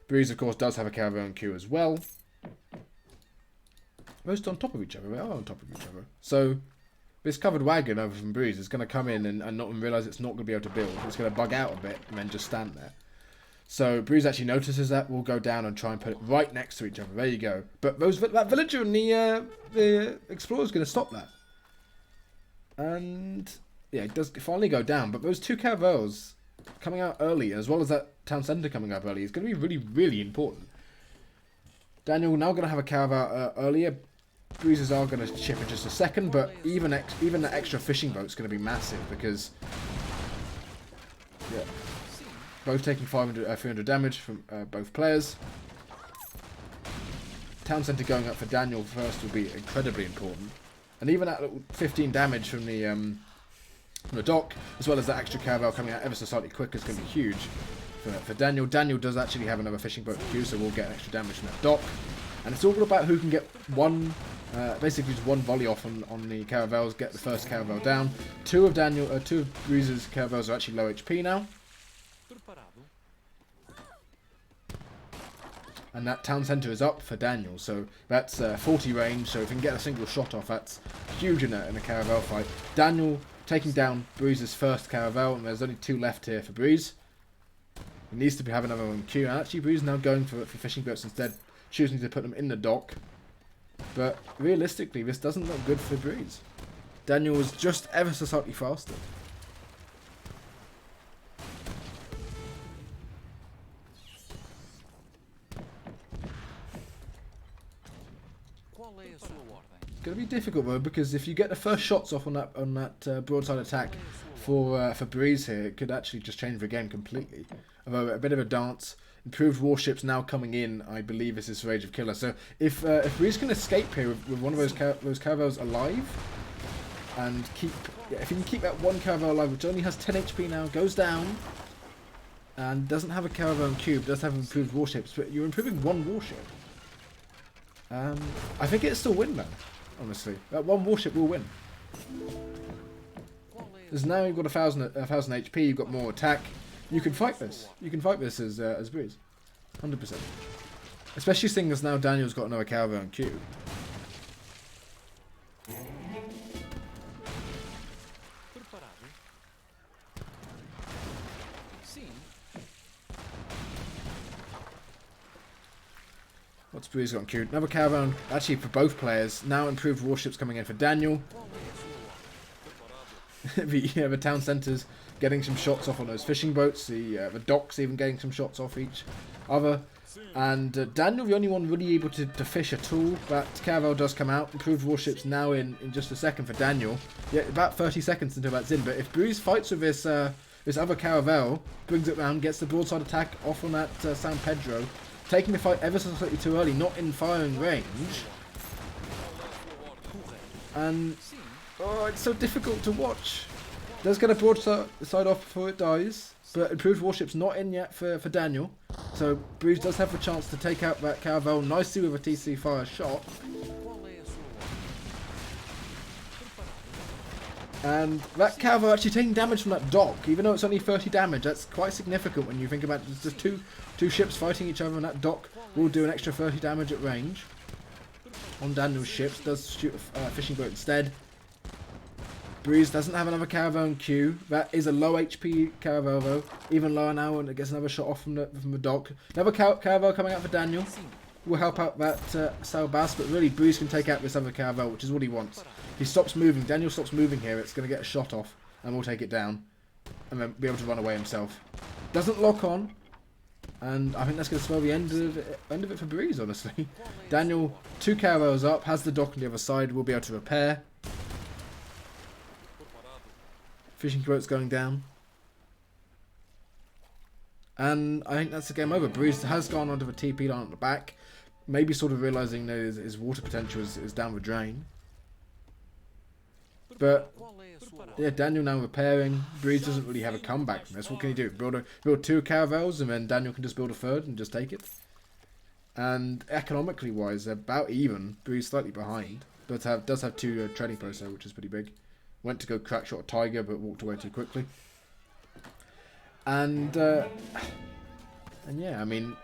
Breeze, of course, does have a caravel on queue as well. Most on top of each other. They are on top of each other. So this covered wagon over from Breeze is going to come in and not realise it's not going to be able to build. It's going to bug out a bit and then just stand there. So Breeze actually notices that. We'll go down and try and put it right next to each other. There you go. But that villager and the explorer is going to stop that. And yeah, it does finally go down. But those 2 caravels coming out early, as well as that town centre coming up early, is going to be really, really important. Daniel now going to have a caravel earlier. Bruisers are going to ship in just a second, but even the extra fishing boat's going to be massive because yeah, both taking 300 damage from both players. Town centre going up for Daniel first will be incredibly important. And even that little 15 damage from the dock, as well as that extra caravel coming out ever so slightly quicker, is going to be huge for Daniel. Daniel does actually have another fishing boat queue, so we'll get extra damage from that dock. And it's all about who can get basically just one volley off on the caravels, get the first caravel down. 2 of Bruiser's caravels are actually low HP now. And that town centre is up for Daniel, so that's 40 range, so if he can get a single shot off, that's huge in a caravel fight. Daniel taking down Breeze's first caravel, and there's only 2 left here for Breeze. He needs to have another one queue, and actually Breeze now going for fishing boats instead, choosing to put them in the dock. But realistically, this doesn't look good for Breeze. Daniel was just ever so slightly faster. It's going to be difficult though, because if you get the first shots off on that broadside attack for Breeze here, it could actually just change the game completely. Although a bit of a dance. Improved warships now coming in, I believe this is for Ageofkiller. So if Breeze can escape here with one of those caravels alive, and if he can keep that one caravel alive, which only has 10 HP now, goes down, and doesn't have a caravel in cube, does have improved warships, but you're improving one warship. I think it'll still win, man. Honestly, that one warship will win. Because now you've got 1,000 HP, you've got more attack. You can fight this. You can fight this as Breeze, 100%. Especially seeing as now Daniel's got another caravel in queue. What's Breeze got on queue? Another caravan, actually for both players. Now improved warships coming in for Daniel. the town centres getting some shots off on those fishing boats. The docks even getting some shots off each other. And Daniel, the only one really able to fish at all. That caravel does come out. Improved warships now in just a second for Daniel. Yeah, about 30 seconds until that's in. But if Bruce fights with this other caravel, brings it round, gets the broadside attack off on that San Pedro, taking the fight ever so slightly too early, not in firing range. And oh, it's so difficult to watch. Does get a broadside off before it dies, but improved warship's not in yet for Daniel. So Bruce does have a chance to take out that caravel nicely with a TC fire shot. And that caravel actually taking damage from that dock, even though it's only 30 damage. That's quite significant when you think about it. There's just two ships fighting each other, and that dock will do an extra 30 damage at range on Daniel's ships. Does shoot a fishing boat instead. Breeze doesn't have another caravel in queue. That is a low HP caravel though, even lower now, and it gets another shot off from the dock. Another caravel coming out for Daniel will help out that Salbas, but really Breeze can take out this other caravel, which is what he wants. If he stops moving, Daniel stops moving here, it's going to get a shot off, and we'll take it down, and then be able to run away himself. Doesn't lock on, and I think that's going to spell the end of it for Breeze, honestly. Daniel, 2 caravels up, has the dock on the other side, will be able to repair. Fishing boat's going down. And I think that's the game over. Breeze has gone onto the TP line at the back. Maybe sort of realising that his water potential is down the drain. But yeah, Daniel now repairing. Breeze doesn't really have a comeback from this. What can he do? Build 2 caravels and then Daniel can just build a 3rd and just take it. And economically wise, they're about even. Breeze slightly behind. But does have 2 trading posts there, which is pretty big. Went to go crack shot a tiger, but walked away too quickly. And yeah, I mean,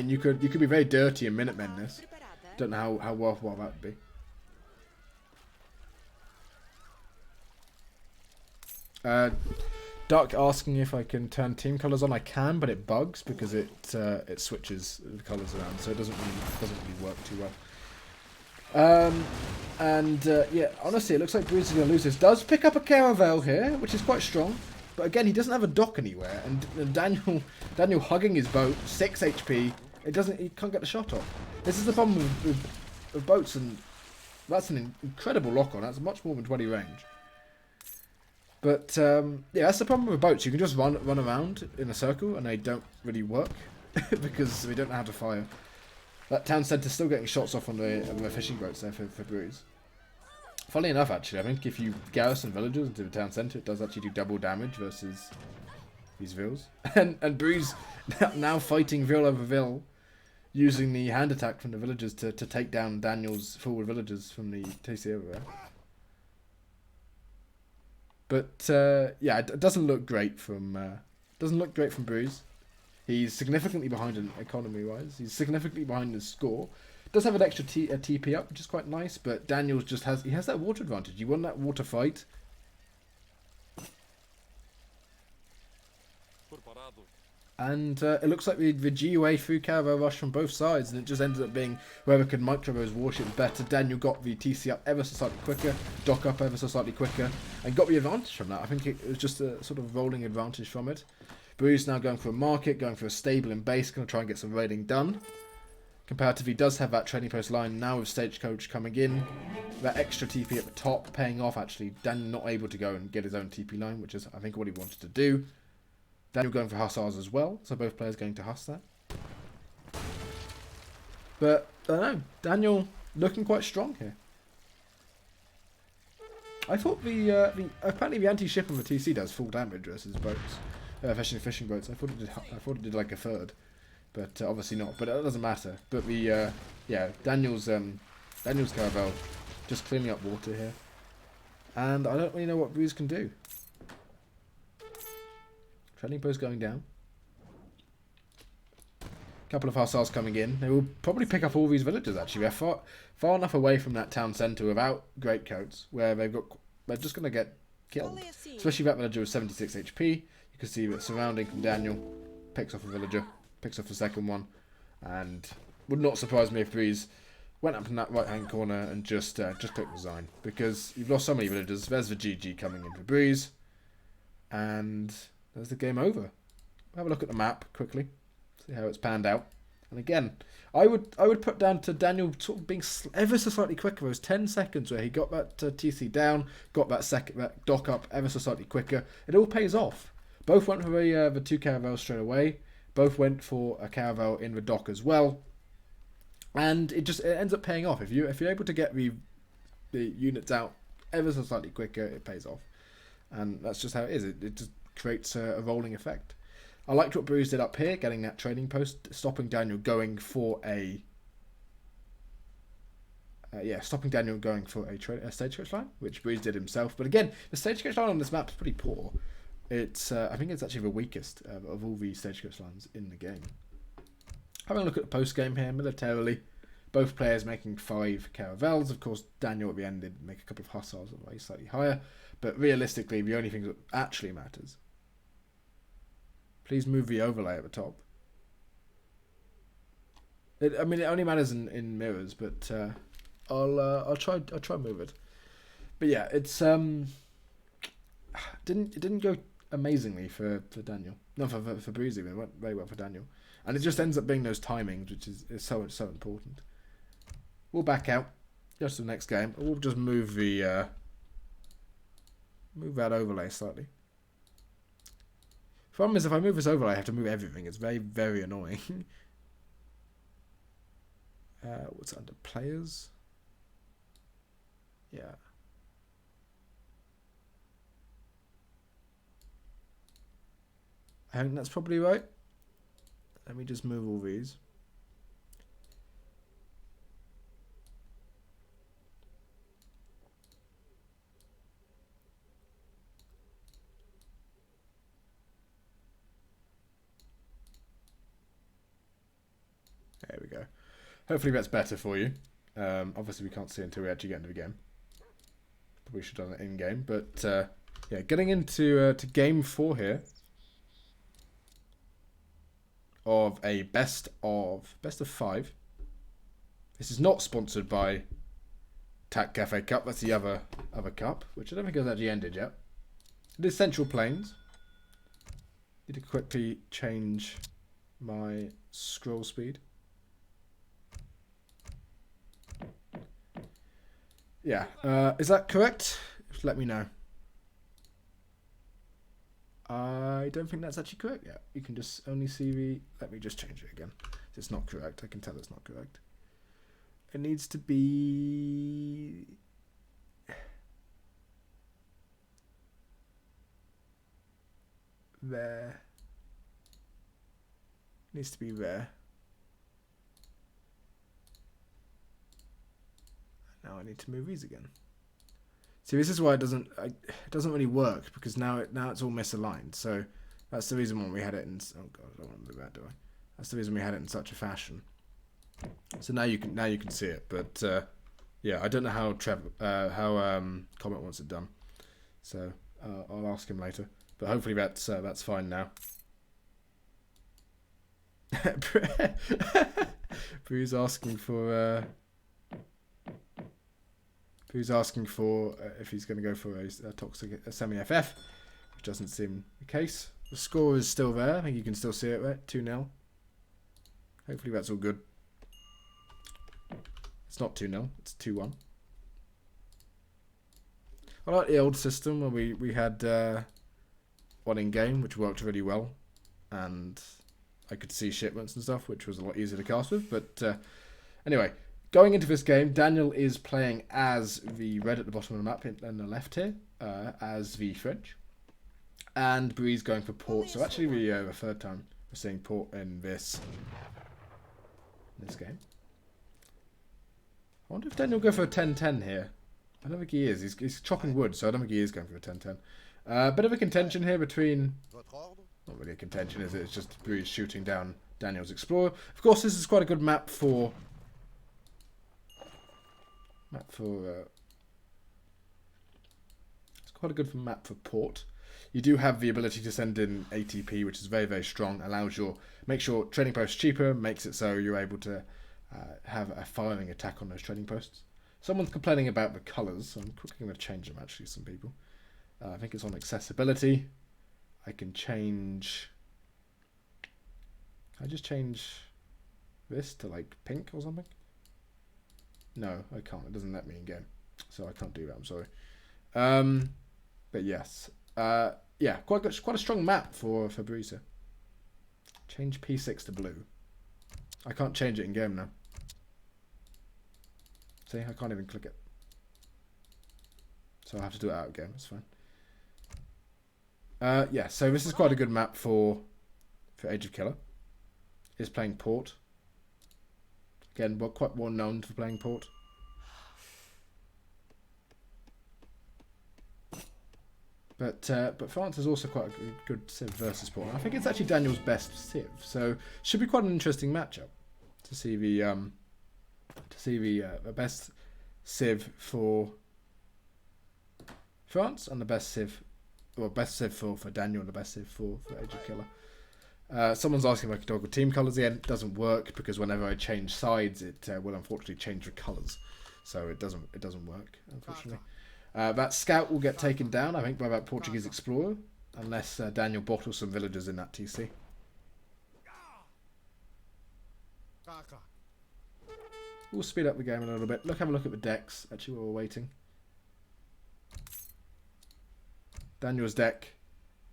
you could be very dirty and Minutemen this. Don't know how worthwhile that would be. Duck asking if I can turn team colours on. I can, but it bugs because it switches the colours around, so it doesn't really work too well. Yeah, honestly, it looks like Breeze is going to lose this. Does pick up a caravel here, which is quite strong. But again, he doesn't have a dock anywhere. And Daniel hugging his boat, 6 HP. He can't get the shot off. This is the problem with boats, and that's an incredible lock-on. That's much more than 20 range. But, yeah, that's the problem with boats. You can just run around in a circle, and they don't really work. Because we don't know how to fire. That town centre's still getting shots off on the fishing boats there for Breeze. Funnily enough, actually, I think if you garrison villagers into the town centre, it does actually do double damage versus these vills. And Breeze now fighting vill over vill, using the hand attack from the villagers to take down Daniel's forward villagers from the TC over there. But yeah, it doesn't look great from Breeze. He's significantly behind in economy-wise. He's significantly behind in score. Does have an extra TP up, which is quite nice. But Daniel's just has that water advantage. He won that water fight. And it looks like the GUA threw caravel rush from both sides, and it just ended up being whoever could micro those warships better. Daniel got the TC up ever so slightly quicker, dock up ever so slightly quicker, and got the advantage from that. I think it was just a sort of rolling advantage from it. Breeze now going for a market, going for a stable and base, going to try and get some raiding done. Comparatively, does have that trading post line now with Stagecoach coming in. That extra TP at the top paying off, actually. Daniel not able to go and get his own TP line, which is, I think, what he wanted to do. Daniel going for Hussars as well, so both players going to Huss that. But, I don't know, Daniel looking quite strong here. I thought apparently the anti-ship on the TC does full damage versus boats. Fishing boats. I thought it did like a 3rd, but obviously not. But it doesn't matter. But the yeah, Daniel's caravel just cleaning up water here, and I don't really know what Breeze can do. Trading post going down. Couple of Hussars coming in. They will probably pick up all these villagers. Actually, they're far enough away from that town centre without greatcoats, where they're just going to get killed. Especially that villager with 76 HP. You can see that surrounding from Daniel, picks off a villager, picks off the second one, and would not surprise me if Breeze went up in that right-hand corner and just click resign, because you've lost so many villagers. There's the GG coming in for Breeze, and there's the game over. Have a look at the map quickly, see how it's panned out. And again, I would put down to Daniel sort of being ever so slightly quicker. Those 10 seconds where he got that TC down, got that dock up ever so slightly quicker. It all pays off. Both went for the 2 caravels straight away. Both went for a caravel in the dock as well. And it ends up paying off. If you're able to get the units out ever so slightly quicker, it pays off. And that's just how it is. It just creates a rolling effect. I liked what Bruce did up here, getting that trading post, stopping Daniel going for a stagecoach line, which Bruce did himself. But again, the stagecoach line on this map is pretty poor. It's I think it's actually the weakest of all the stagecoach lines in the game. Having a look at the post game here, militarily, both players making 5 caravels. Of course, Daniel at the end did make a couple of hussars, slightly higher. But realistically, the only thing that actually matters. Please move the overlay at the top. It only matters in mirrors, but I'll try move it. But yeah, it's didn't go amazingly for Daniel. No, for Breezy, it went very well for Daniel, and it just ends up being those timings, which is so important. We'll back out just to the next game. We'll just move that overlay slightly. Problem is, if I move this overlay, I have to move everything. It's very, very annoying. What's under players? Yeah. I think that's probably right. Let me just move all these. There we go. Hopefully that's better for you. Obviously we can't see until we actually get into the game. Probably should have done it in game, but yeah, getting into to game 4 here of a best of 5. This is not sponsored by Tac Cafe Cup. That's the other cup, which I don't think has actually ended yet. It is Central Plains. Need to quickly change my scroll speed. Yeah, is that correct? Just let me know. I don't think that's actually correct yet. You can just only see the... Let me just change it again. It's not correct. I can tell it's not correct. It needs to be... there. It needs to be there. Now I need to move these again. See, this is why it doesn't really work, because now it's all misaligned. So that's the reason why we had it in. Oh god, I don't want to move that, do I? That's the reason we had it in such a fashion. So now you can see it, but yeah, I don't know how Comet wants it done. So I'll ask him later. But hopefully that's fine now. Bru's asking for. Who's asking for if he's going to go for a toxic semi-FF, which doesn't seem the case. The score is still there. I think you can still see it there, 2-0. Hopefully that's all good. It's not 2-0, it's 2-1. I like the old system where we had one in game, which worked really well, and I could see shipments and stuff, which was a lot easier to cast with. But anyway. Going into this game, Daniel is playing as the red at the bottom of the map on the left here, as the French. And Bree's going for port. So actually the third time we're seeing port in this game. I wonder if Daniel will go for a 10-10 here. I don't think he is. He's chopping wood, so I don't think he is going for a 10-10. Bit of a contention here between... Not really a contention, is it? It's just Breeze shooting down Daniel's Explorer. Of course, this is quite a good map for... it's quite a good map for port. You do have the ability to send in ATP, which is very, very strong. Makes your trading post cheaper, makes it so you're able to have a firing attack on those trading posts. Someone's complaining about the colours, so I'm quickly going to change them actually, some people. I think it's on accessibility. I can change... Can I just change this to like pink or something? No, I can't. It doesn't let me in game. So I can't do that, I'm sorry. But yes. Yeah, quite a strong map for Breeze here. Change P6 to blue. I can't change it in game now. See, I can't even click it. So I'll have to do it out of game, it's fine. Yeah, so this is quite a good map for Ageofkiller. Is playing Port. Again, we're quite well known for playing Port. But France is also quite a good Civ versus Port. I think it's actually Daniel's best Civ, so should be quite an interesting matchup to see the best Civ for France and the best Civ, well, best Civ for Daniel and the best Civ for Ageofkiller. Someone's asking if I can toggle team colours again. It doesn't work because whenever I change sides, it will unfortunately change the colours, so it doesn't work, unfortunately. That scout will get taken down, I think, by that Portuguese explorer, unless Daniel bottles some villagers in that TC. We'll speed up the game a little bit. Have a look at the decks, actually, while we're waiting. Daniel's deck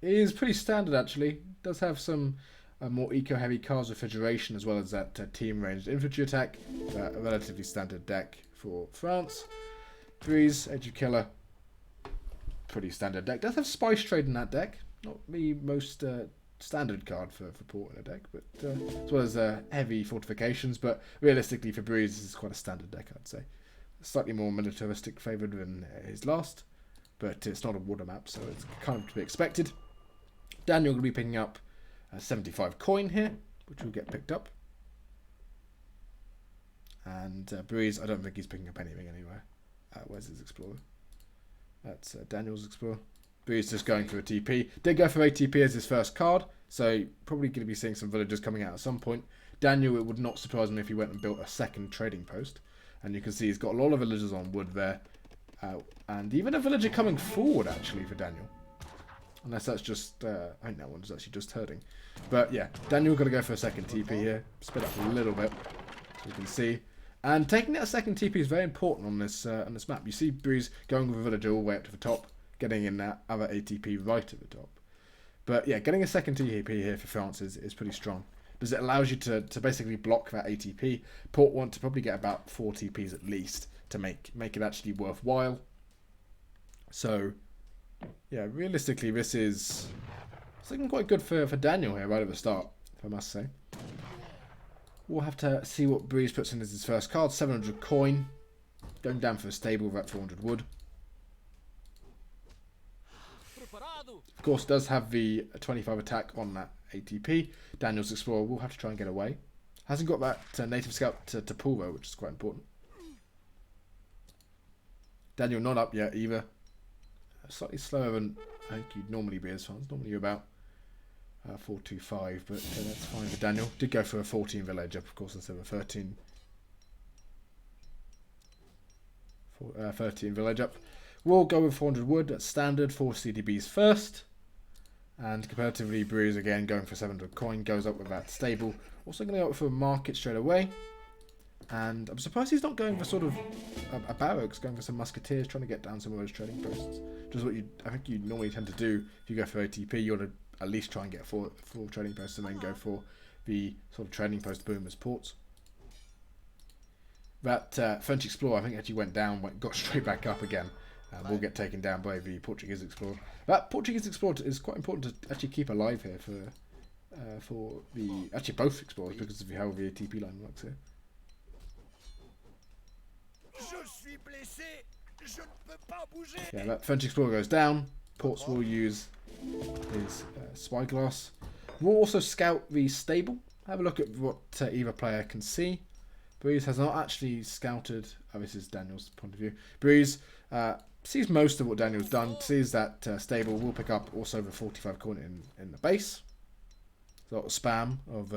is pretty standard, actually. Does have some more eco-heavy cards, refrigeration, as well as that team-ranged infantry attack. A relatively standard deck for France. Breeze, Ageofkiller, pretty standard deck. Does have Spice Trade in that deck. Not the most standard card for Port in a deck, but as well as heavy fortifications. But realistically, for Breeze, this is quite a standard deck, I'd say. Slightly more militaristic favoured than his last, but it's not a water map, so it's kind of to be expected. Daniel will be picking up 75 coin here, which will get picked up. And Breeze, I don't think he's picking up anything anywhere. Where's his Explorer? That's Daniel's Explorer. Breeze just going for a TP. Did go for ATP as his first card, so probably going to be seeing some villagers coming out at some point. Daniel, it would not surprise me if he went and built a second trading post. And you can see he's got a lot of villagers on wood there. And even a villager coming forward, actually, for Daniel. Unless that's just... I think that one's actually just herding. But yeah, Daniel got to go for a second TP here. Split up a little bit, so you can see. And taking that second TP is very important on this map. You see Breeze going with a villager all the way up to the top, getting in that other ATP right at the top. But yeah, getting a second TP here for France is pretty strong, because it allows you to basically block that ATP. Port want to probably get about 4 TPs at least to make it actually worthwhile. So yeah, realistically, this is looking quite good for Daniel here right at the start, if I must say. We'll have to see what Breeze puts in as his first card. 700 coin. Going down for a stable with that 400 wood. Of course, does have the 25 attack on that ATP. Daniel's Explorer will have to try and get away. Hasn't got that native scout to pull though, which is quite important. Daniel not up yet either. Slightly slower than I think you'd normally be as far as normally you're about 425, but that's fine for Daniel. Did go for a 14 village up, of course, instead of a 13. 13 village up. We'll go with 400 wood. That's standard. 4 CDBs first. And comparatively, Breeze again going for 700 coin. Goes up with that stable. Also going to go for a market straight away. And I'm surprised he's not going for sort of a barracks, going for some musketeers, trying to get down some of those trading posts. Just what I think you normally tend to do if you go for ATP. You want to at least try and get 4 trading posts and then go for the sort of trading post boom as ports. That French Explorer, I think, actually went down, got straight back up again. And will get taken down by the Portuguese Explorer. That Portuguese Explorer is quite important to actually keep alive here for the... Actually, both Explorers, because of how the ATP line works here. Yeah, that French Explorer goes down. Ports will use his spyglass. We'll also scout the stable. Have a look at what either player can see. Breeze has not actually scouted. Oh, this is Daniel's point of view. Breeze sees most of what Daniel's done. Sees that stable will pick up also the 45 coin in the base. a lot of spam of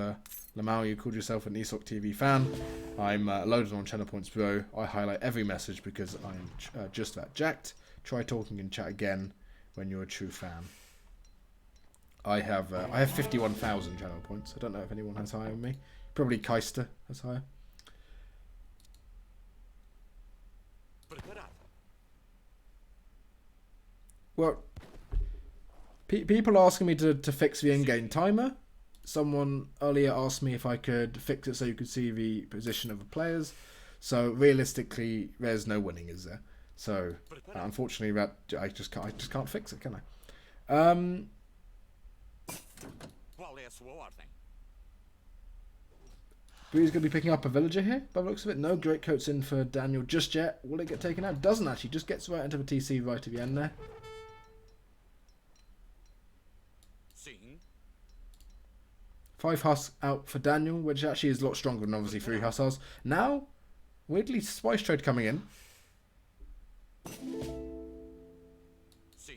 Lamau, you called yourself an ESOC TV fan. I'm loaded on Channel Points Pro. I highlight every message because I'm just that jacked. Try talking in chat again when you're a true fan. I have 51,000 channel points. I don't know if anyone has higher than me. Probably Keister has higher. Well, people asking me to fix the in-game timer. Someone earlier asked me if I could fix it so you could see the position of the players. So realistically, there's no winning, is there? So unfortunately, that I just can't fix it, can I? Bree's going to be picking up a villager here, by the looks of it. No great coats in for Daniel just yet. Will it get taken out? Doesn't actually. Just gets right into the TC right at the end there. 5 Huss out for Daniel, which actually is a lot stronger than obviously 3 Hussars. Now, weirdly, Spice Trade coming in.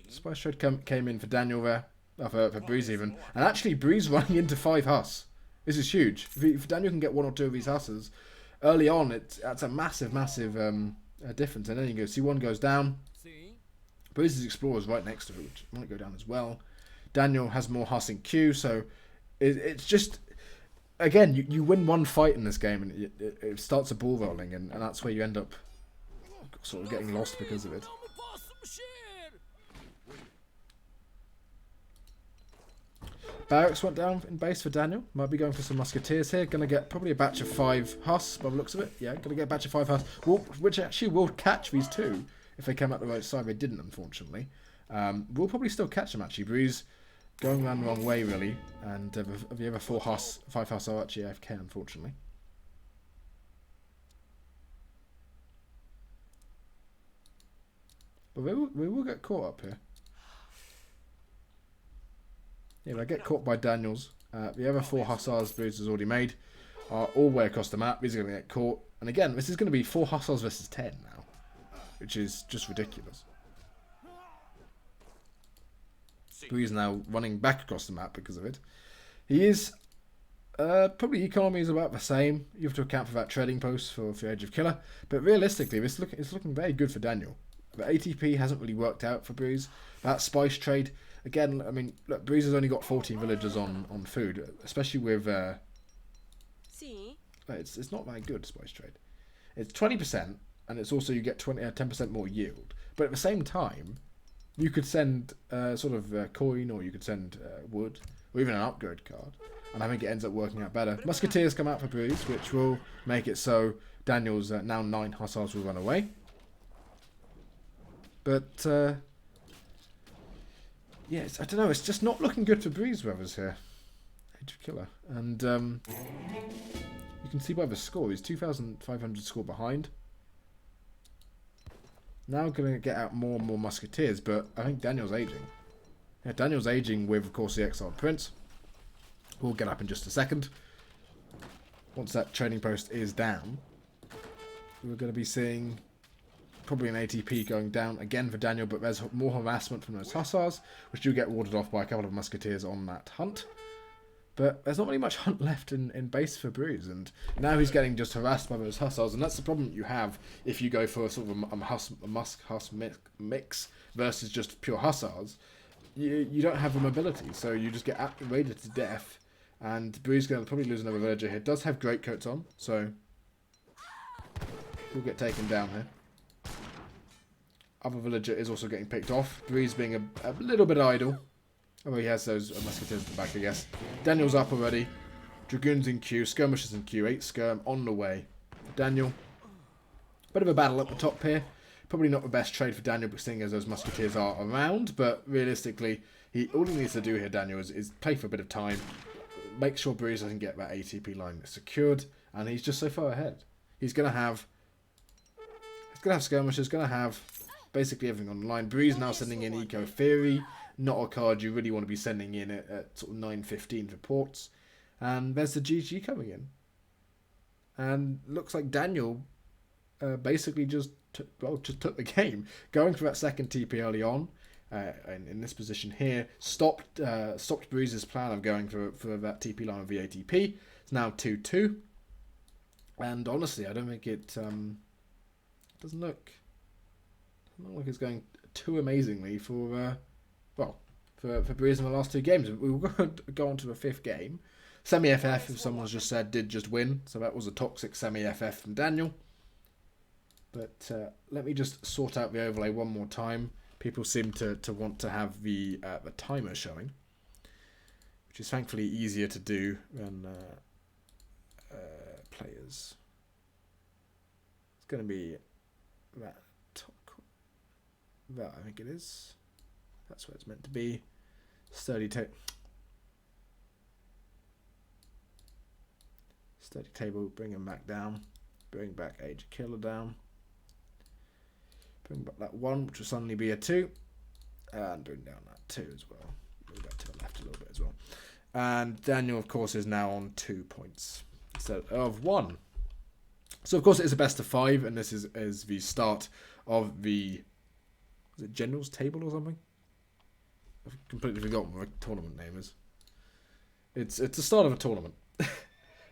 Spice Trade came in for Daniel there, for Breeze even. And actually, Breeze running into 5 Huss. This is huge. If Daniel can get 1 or 2 of these Hussars, early on, that's a massive difference. And then you go, C1 goes down. Breeze's Explorer is right next to it, which might go down as well. Daniel has more Huss in queue, so it's just, again, you win one fight in this game and it starts a ball rolling, and that's where you end up sort of getting lost because of it. Barracks went down in base for Daniel. Might be going for some musketeers here. Going to get probably a batch of 5 Huss by the looks of it. Yeah, going to get a batch of 5 Huss, which actually will catch these 2 if they came out the right side. They didn't, unfortunately. We'll probably still catch them, actually. Breeze going around the wrong way, really. And the other 5 Huss are actually AFK, unfortunately. But we will get caught up here. Yeah, they get caught by Daniels. The other 4 Hussars Breeze has already made are all the way across the map. These are going to get caught. And again, this is going to be 4 Hussars versus 10 now, which is just ridiculous. Breeze now running back across the map because of it. He is probably economy is about the same. You have to account for that trading post for Ageofkiller, but realistically, it's looking very good for Daniel. The ATP hasn't really worked out for Breeze. That Spice Trade, again, I mean, look, Breeze has only got 14 villagers on food, especially with it's not very good, Spice Trade. It's 20%, and it's also you get 10% more yield. But at the same time, you could send sort of coin, or you could send wood, or even an upgrade card, and I think it ends up working out better. Musketeers come out for Breeze, which will make it so Daniel's now 9 Hussars will run away. But yeah, I don't know. It's just not looking good for Breeze Brothers here. Ageofkiller, and you can see by the score, he's 2,500 score behind. Now going to get out more and more musketeers, but I think Daniel's aging. Yeah, Daniel's aging with, of course, the Exiled Prince. We'll get up in just a second. Once that trading post is down, we're going to be seeing probably an ATP going down again for Daniel, but there's more harassment from those Hussars, which do get warded off by a couple of musketeers on that hunt. But there's not really much hunt left in base for Breeze, and now he's getting just harassed by those Hussars, and that's the problem you have if you go for a sort of a Musk-Huss mix versus just pure Hussars. You don't have the mobility, so you just get raided to death, and Breeze is going to probably lose another villager here. Does have great coats on, so he'll get taken down here. Other villager is also getting picked off. Breeze being a little bit idle. Oh, he has those musketeers at the back, I guess. Daniel's up already. Dragoons in queue. Skirmishers in queue. 8 skirm on the way. Daniel. Bit of a battle at the top here. Probably not the best trade for Daniel, but seeing as those musketeers are around. But realistically, all he needs to do here, Daniel, is play for a bit of time. Make sure Breeze doesn't get that ATP line secured. And he's just so far ahead. He's going to have skirmishers. Going to have basically everything on the line. Breeze now sending in Eco Theory. Not a card you really want to be sending in at sort of 9:15 for ports. And there's the GG coming in. And looks like Daniel basically just took the game. Going for that second TP early on. in this position here, stopped Breeze's plan of going for that TP line of VATP. It's now 2-2. And honestly, I don't think it doesn't look like it's going too amazingly for Breeze in the last two games. We will go on to the fifth game. Semi-FF, if someone's just said, did just win. So that was a toxic semi-FF from Daniel. But let me just sort out the overlay one more time. People seem to want to have the timer showing, which is thankfully easier to do than players. It's going to be that top corner. That, I think it is. That's where it's meant to be. Sturdy table, bring him back down. Bring back Ageofkiller down. Bring back that 1, which will suddenly be a 2. And bring down that 2 as well. Move that to the left a little bit as well. And Daniel, of course, is now on 2 points instead of 1. So, of course, it is a best of 5, and this is the start of the... Is it General's Table or something? I've completely forgotten what the tournament name is. It's the start of a tournament.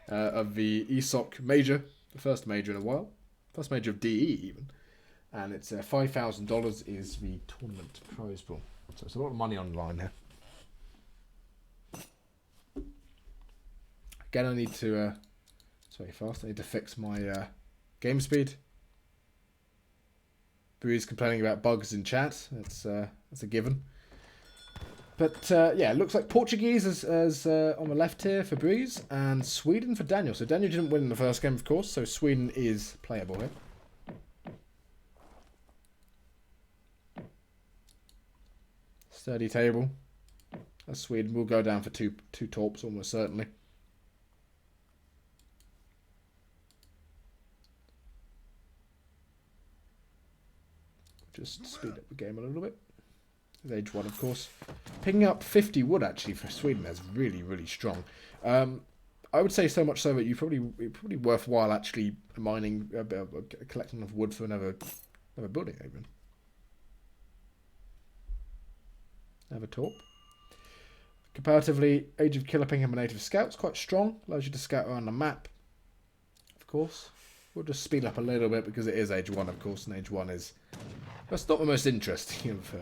Of the ESOC Major. The first major in a while. First major of DE, even. And it's $5,000 is the tournament prize pool. So it's a lot of money on the line here. Again, I need to... it's very fast. I need to fix my game speed. Breeze complaining about bugs in chat. That's a given. But yeah, it looks like Portuguese is on the left here for Breeze, and Sweden for Daniel. So Daniel didn't win in the first game, of course, so Sweden is playable here. Sturdy table. As Sweden will go down for two torps, almost certainly. Just speed up the game a little bit. There's Age 1, of course. Picking up 50 wood, actually, for Sweden is really, really strong. I would say so much so that it's probably worthwhile actually mining, collecting enough wood for another building, even. Another torp. Comparatively, Ageofkiller picking up a native scout's quite strong. Allows you to scout around the map, of course. We'll just speed up a little bit because it is Age 1, of course, and Age 1 is... That's not the most interesting of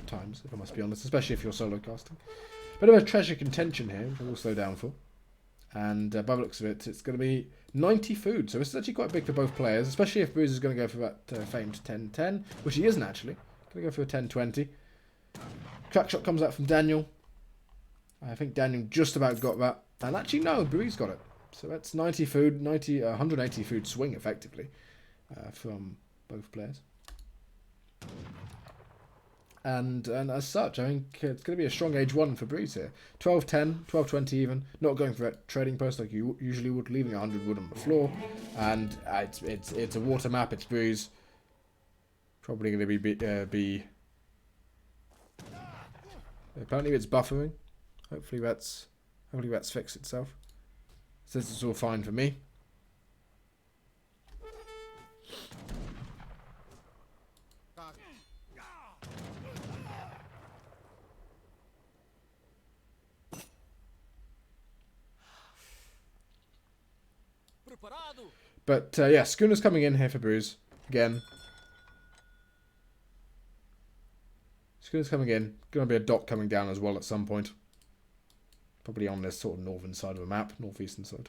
times, if I must be honest, especially if you're solo casting. Bit of a treasure contention here, which I will slow down for. And by the looks of it, it's going to be 90 food. So this is actually quite big for both players, especially if Bruce is going to go for that famed 10-10, which he isn't actually. Going to go for a 10-20. Crack shot comes out from Daniel. I think Daniel just about got that. And actually, no, Bruce got it. So that's 90 food, 180 food swing, effectively, from both players. And as such, I think it's going to be a strong Age 1 for Breeze here. 12-10, 12-20 even. Not going for a trading post like you usually would, leaving 100 wood on the floor. And it's a water map, it's Breeze. Probably going to be... Apparently it's buffering. Hopefully that's fixed itself. Says it's all fine for me. But yeah, Schooner's coming in here for Bruce again. Schooner's coming in. Going to be a dock coming down as well at some point. Probably on this sort of northern side of the map, northeastern side.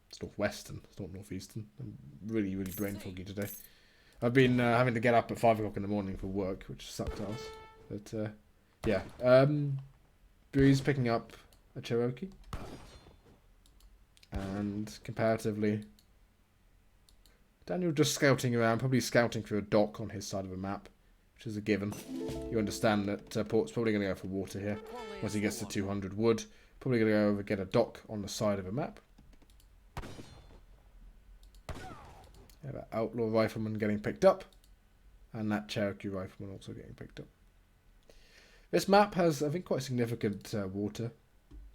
It's northwestern, it's not northeastern. I'm really, really brain foggy today. I've been having to get up at 5 o'clock in the morning for work, which sucked ass. But yeah, Breeze picking up a Cherokee. And comparatively, Daniel just scouting around, probably scouting for a dock on his side of the map, which is a given. You understand that Port's probably going to go for water here once he gets to 200 wood. Probably going to go over get a dock on the side of the map. Yeah, that Outlaw Rifleman getting picked up, and that Cherokee Rifleman also getting picked up. This map has, I think, quite significant water.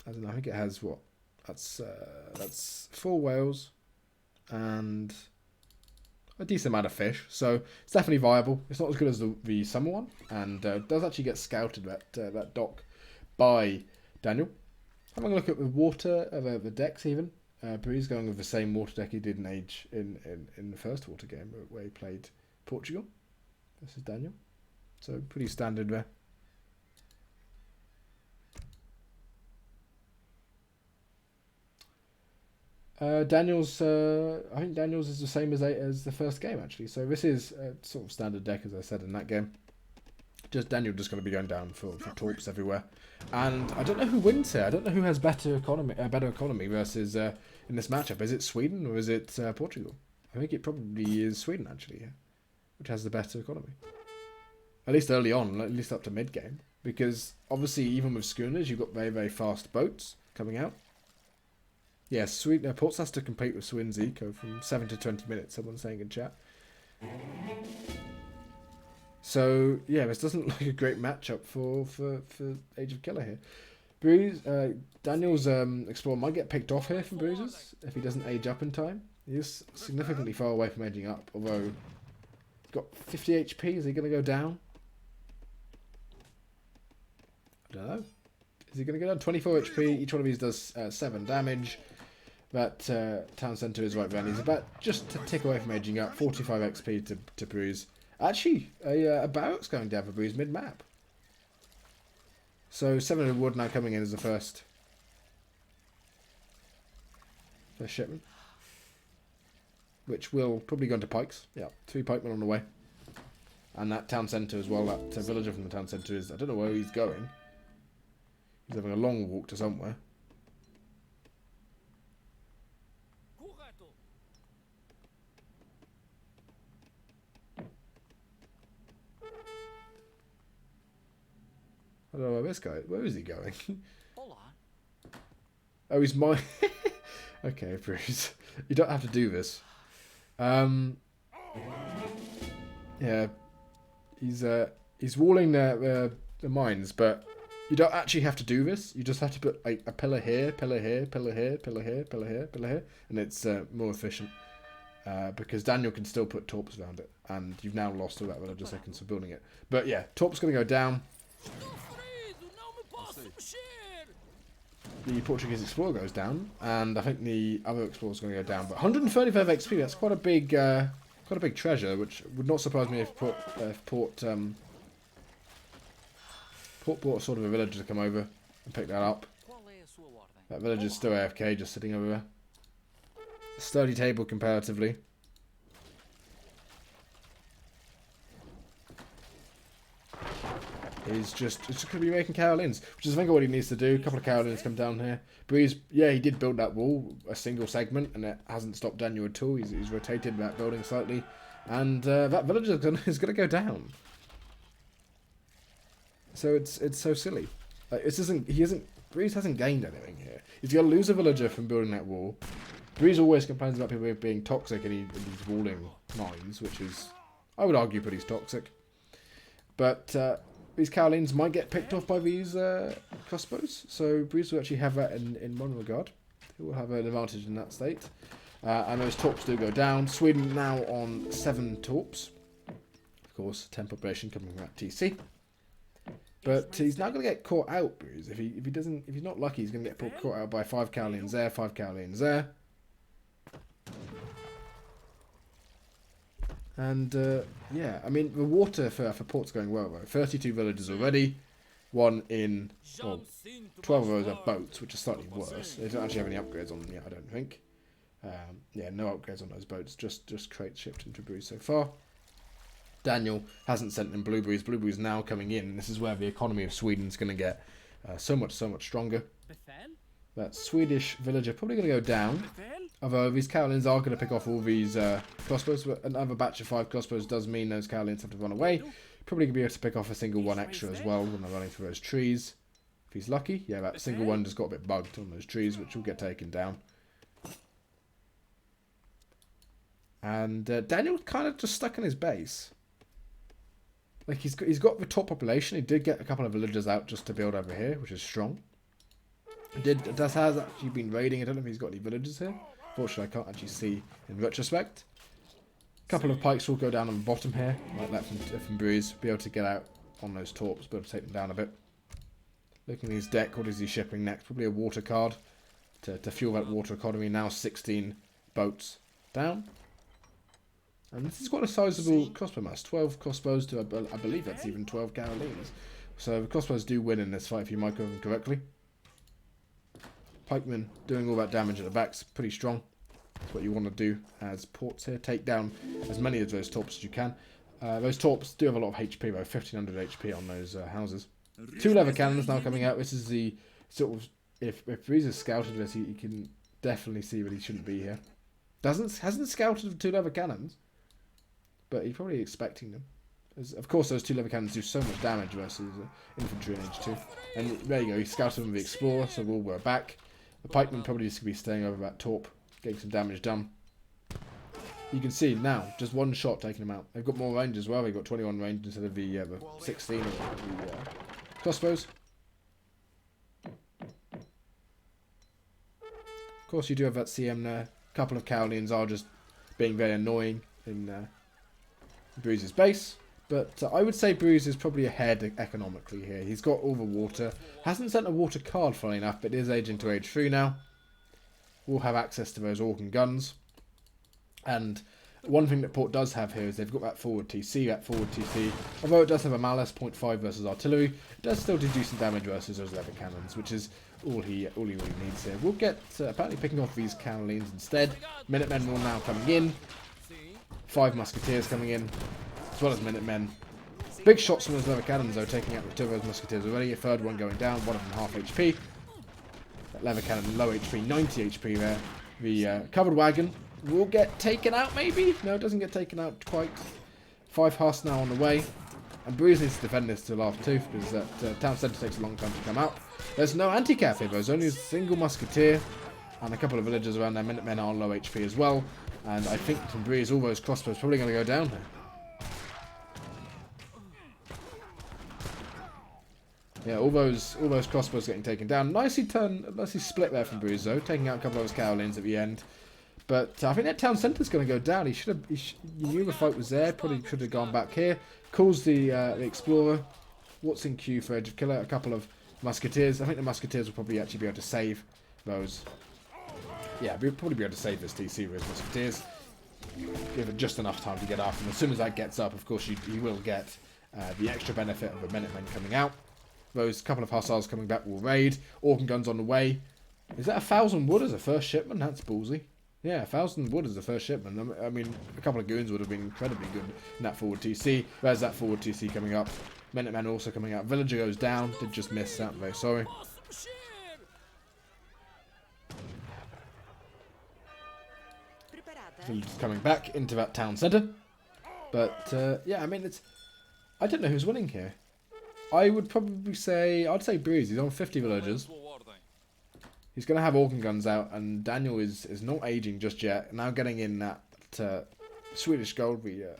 I don't know, I think it has what? That's 4 whales and a decent amount of fish, so it's definitely viable. It's not as good as the summer one, and does actually get scouted that dock by Daniel. Having a look at the water, the decks even. Breeze going with the same water deck he did in the first water game where he played Portugal. This is Daniel, so pretty standard there. Daniel's, I think Daniel's is the same as the first game actually. So this is a sort of standard deck as I said in that game. Daniel just going to be going down for torps everywhere, and I don't know who wins here. I don't know who has better economy versus in this matchup. Is it Sweden or is it Portugal? I think it probably is Sweden actually, which has the better economy. At least early on, at least up to mid game, because obviously even with schooners you've got very fast boats coming out. Yeah, Sweden Ports has to compete with Sweden's eco from 7 to 20 minutes. Someone's saying in chat. So yeah, this doesn't look like a great matchup for Ageofkiller here. Bruise, Daniel's Explorer might get picked off here from Bruises if he doesn't age up in time. He is significantly far away from aging up, although he's got 50 HP. Is he going to go down? I don't know. Is he going to go down? 24 HP. Each one of these does 7 damage. That town centre is right there. He's about just to tick away from aging up. 45 XP to Bruise. Actually, a barracks going down for Bruise mid-map. So 700 wood now coming in as the first shipment. Which will probably go into pikes. Yeah, 3 pikemen on the way. And that town centre as well, that villager from the town centre is, I don't know where he's going. He's having a long walk to somewhere. I don't know where this guy. Where is he going? Oh, he's my. Okay, Bruce. You don't have to do this. Yeah, he's walling the mines, but you don't actually have to do this. You just have to put like a pillar here, pillar here, pillar here, pillar here, pillar here, pillar here, and it's more efficient. Because Daniel can still put torps around it, and you've now lost all that villager seconds for building it. But yeah, torps going to go down. The Portuguese Explorer goes down, and I think the other Explorer is going to go down. But 135 XP, that's quite a big treasure, which would not surprise me if Port brought sort of a villager to come over and pick that up. That villager's still AFK, just sitting over there. A sturdy table comparatively. He's just going to be making Carolines, which is I think what he needs to do. A couple of Carolines come down here. Breeze, yeah, he did build that wall, a single segment, and it hasn't stopped Daniel at all. He's rotated that building slightly, and that villager is going to go down. So it's so silly. Like, Breeze hasn't gained anything here. He's going to lose a villager from building that wall. Breeze always complains about people being toxic and he's walling mines, which is, I would argue, pretty toxic. But these Carolines might get picked off by these crossbows, so Breeze will actually have that in one regard. He will have an advantage in that state. And those torps do go down. Sweden now on 7 torps. Of course, 10 population coming from that TC. But he's now going to get caught out, Breeze. If he's not lucky, he's going to get caught out by 5 Carolines there, 5 Carolines there. And yeah, I mean the water for port's going well though. 32 villages already. 1 in 12 of those are boats, which is slightly worse. They don't actually have any upgrades on them yet, I don't think. Yeah, no upgrades on those boats. Just crates shipped into Breeze so far. Daniel hasn't sent in blueberries. Blueberries now coming in. This is where the economy of Sweden's going to get so much stronger. That Swedish villager probably going to go down. Although these Carolines are going to pick off all these crossbows. But another batch of 5 crossbows does mean those Carolines have to run away. Probably going to be able to pick off a single one extra as well when they're running through those trees. If he's lucky. Yeah, that single one just got a bit bugged on those trees, which will get taken down. And Daniel's kind of just stuck in his base. Like he's got the top population. He did get a couple of villagers out just to build over here, which is strong. Has actually been raiding. I don't know if he's got any villagers here. Fortunately, I can't actually see in retrospect. couple of pikes will go down on the bottom here, like that from Breeze. Be able to get out on those torps, be able to take them down a bit. Looking at his deck, what is he shipping next? Probably a water card to fuel that water economy. Now 16 boats down. And this is quite a sizable crossbow mass. 12 crossbows to, I believe that's even 12 Carolines. So the crossbows do win in this fight if you micro them correctly. Pikemen doing all that damage at the back's pretty strong. That's what you want to do as ports here. Take down as many of those torps as you can. Those torps do have a lot of HP though, 1500 HP on those houses. 2 lever cannons now coming out. This is the sort of, if Breeze has scouted this, he can definitely see that he shouldn't be here. Hasn't scouted the 2 lever cannons, but he's probably expecting them. As, of course, those 2 lever cannons do so much damage versus infantry in Age 2. And there you go, he scouted them with the Explorer, so we're back. The pikeman probably just going to be staying over that torp, getting some damage done. You can see now, just 1 shot taking them out. They've got more range as well. They've got 21 range instead of the 16 of the crossbows. Of course, you do have that CM there. A couple of Cowlians are just being very annoying in Bruise's base. But I would say Bruise is probably ahead economically here. He's got all the water. Hasn't sent a water card, funnily enough, but is aging to Age 3 now. Will have access to those Orc and guns. And one thing that Port does have here is they've got that forward TC. That forward TC, although it does have a Malice 0.5 versus artillery, it does still do decent damage versus those lever cannons, which is all he really needs here. We'll get apparently picking off these Cannolines instead. Minutemen will now coming in. 5 Musketeers coming in, as well as Minutemen. Big shots from those lever cannons though, taking out the 2 of those Musketeers already. A 3rd one going down, one of them half HP. That lever cannon low HP, 90 HP there. The covered wagon will get taken out maybe? No, it doesn't get taken out quite. 5 Huss now on the way. And Breeze needs to defend this to the last tooth because that town centre takes a long time to come out. There's no anti-cav here, there's only a single Musketeer and a couple of villagers around there. Minutemen are low HP as well. And I think from Breeze, all those crossbows probably going to go down here. Yeah, all those crossbows getting taken down. Nicely split there from Breeze though, taking out a couple of those Cowlins at the end. But I think that town centre's going to go down. He knew the fight was there. Probably should have gone back here. Calls the Explorer. What's in queue for Ageofkiller? A couple of Musketeers. I think the Musketeers will probably actually be able to save those. Yeah, we'll probably be able to save this DC with Musketeers. Give it just enough time to get up. And as soon as that gets up, of course, you will get the extra benefit of the Minutemen coming out. Those couple of Hussars coming back will raid. Orc and guns on the way. Is that 1,000 wood as a first shipment? That's ballsy. Yeah, 1,000 wood as the first shipment. I mean, a couple of goons would have been incredibly good in that forward TC. There's that forward TC coming up. Minutemen also coming out. Villager goes down. Did just miss that. I'm very sorry. Villagers coming back into that town centre. But, yeah, I mean, it's... I don't know who's winning here. I would probably say... I'd say Breeze. He's on 50 villagers. He's going to have organ guns out, and Daniel is not aging just yet. Now getting in that Swedish gold, the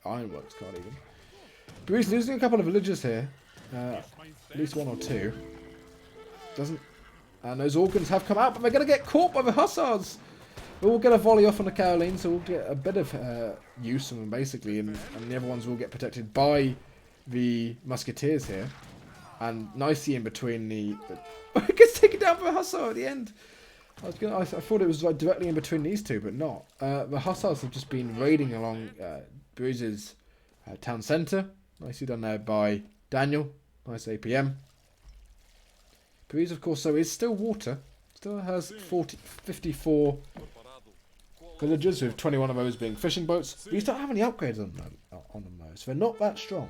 Ironworks card even. Breeze losing a couple of villagers here. At least 1 or 2. And those organs have come out, but they're going to get caught by the Hussars. We'll get a volley off on the Caroline, so we'll get a bit of use of them basically, and the other ones will get protected by the Musketeers here. And nicely in between the... It gets taken down by a Hussar at the end. I thought it was like directly in between these two, but not. The Hussars have just been raiding along Bruise's town centre. Nicely done there by Daniel. Nice APM. Bruise, of course, so is still water. Still has 54 villagers, with 21 of those being fishing boats. These don't have any upgrades on them though, so they're not that strong.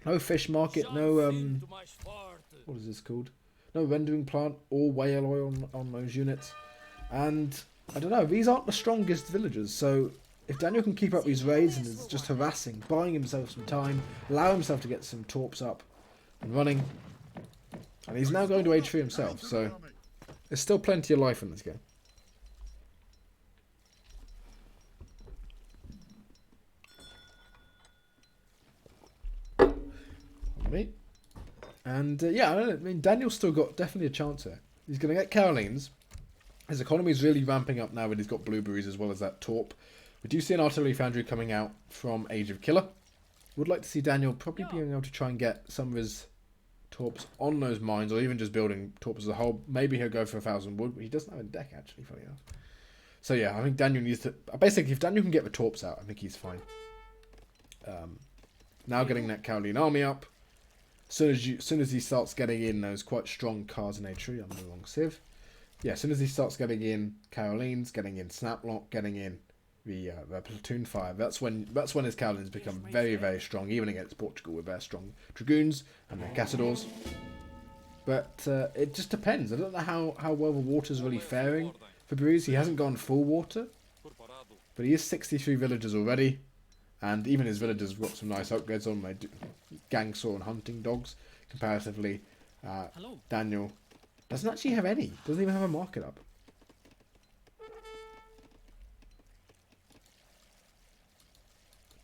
No fish market, no what is this called? No rendering plant or whale oil on those units. And I don't know, these aren't the strongest villagers, so if Daniel can keep up these raids and is just harassing, buying himself some time, allow himself to get some torps up and running, and he's now going to Age 3 himself, so there's still plenty of life in this game. And yeah, I mean, Daniel's still got definitely a chance here. He's going to get Carolines. His economy is really ramping up now when he's got blueberries as well as that torp. We do see an artillery foundry coming out from Ageofkiller. Would like to see Daniel probably being able to try and get some of his torps on those mines, or even just building torps as a whole. Maybe he'll go for 1,000 wood, but he doesn't have a deck actually, funny enough. So yeah, I think Daniel needs to... Basically, if Daniel can get the torps out, I think he's fine. Now getting that Caroline army up. As soon as he starts getting in those quite strong cards in A3, I'm the wrong sieve. Yeah, as soon as he starts getting in Carolines, getting in Snaplock, getting in the platoon fire, that's when his Carolines become very, very strong, even against Portugal with their strong Dragoons and their Caçadors. But it just depends. I don't know how well the water's really faring for Bruce. He hasn't gone full water, but he is 63 villagers already, and even his villagers have got some nice upgrades on my gang saw and hunting dogs. Comparatively, Daniel doesn't actually have any. Doesn't even have a market up.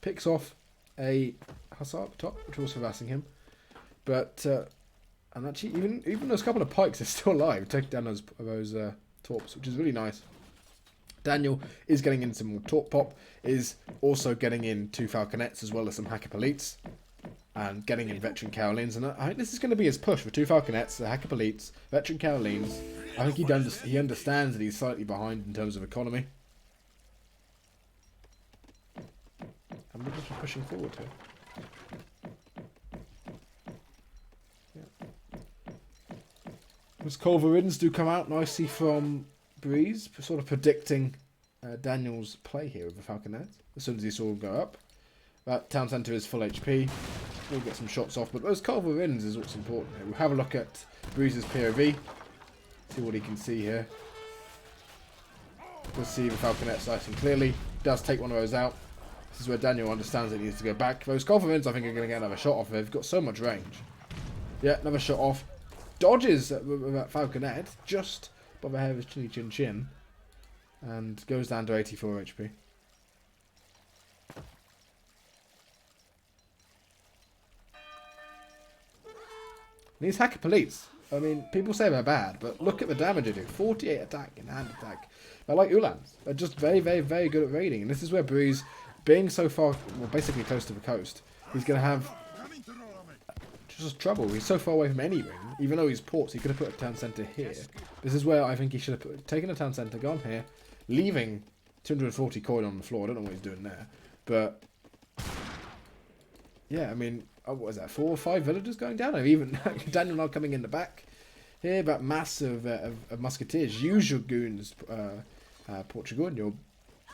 Picks off a hussar at the top, which was harassing him. But and actually, even those couple of pikes are still alive, taking down those torps, which is really nice. Daniel is getting in some more torp pop, is also getting in 2 falconets as well as some Hackapelites, and getting in veteran Carolines. And I think this is going to be his push for 2 falconets, the Hackapelites, veteran Carolines. I think he understands that he's slightly behind in terms of economy. And we're just pushing forward here. Yeah. Those culverins do come out nicely from Breeze, sort of predicting Daniel's play here with the falconet. As soon as he saw him go up. That town centre is full HP. We'll get some shots off, but those culverins is what's important here. We'll have a look at Breeze's POV. See what he can see here. We'll see the falconet nice and clearly. Does take one of those out. This is where Daniel understands that he needs to go back. Those culverins, I think, are going to get another shot off. They've got so much range. Yeah, another shot off. Dodges that falconet just above the head of his chinny chin chin. And goes down to 84 HP. These Hackapelites, I mean, people say they're bad, but look at the damage they do. 48 attack and hand attack. They're like Ulans. They're just very, very, very good at raiding. And this is where Breeze, being so far, well, basically close to the coast, he's going to have just trouble. He's so far away from any ring. Even though he's ports, he could have put a town centre here. This is where I think he should have taken a town centre, gone here, leaving 240 coin on the floor. I don't know what he's doing there. But, yeah, I mean, what is that, 4 or 5 villagers going down? I've even Daniel now coming in the back here, but mass of musketeers. Use your goons, Portugal, and you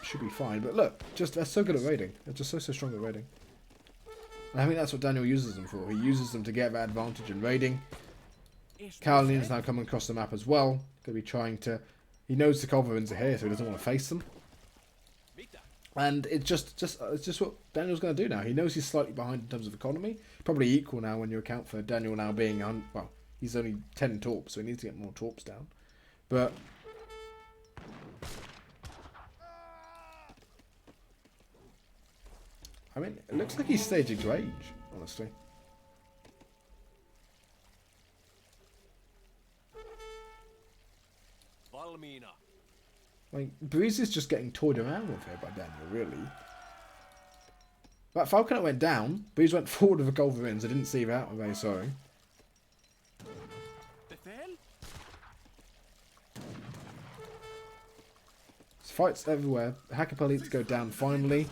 should be fine. But look, just they're so good at raiding. They're just so strong at raiding. And I think that's what Daniel uses them for. He uses them to get that advantage in raiding. Carolina's now coming across the map as well. Going to be trying to. He knows the culverins are here, so he doesn't want to face them. And it's just what Daniel's going to do now. He knows he's slightly behind in terms of economy. Probably equal now when you account for Daniel now being well, he's only 10 torps, so he needs to get more torps down. But I mean, it looks like he's staging rage, honestly. Like, Breeze is just getting toyed around with here by Daniel, really. That falconet went down. Breeze went forward with the culverins. I didn't see that. I'm very sorry. There's fights everywhere. Hackapelites go down finally.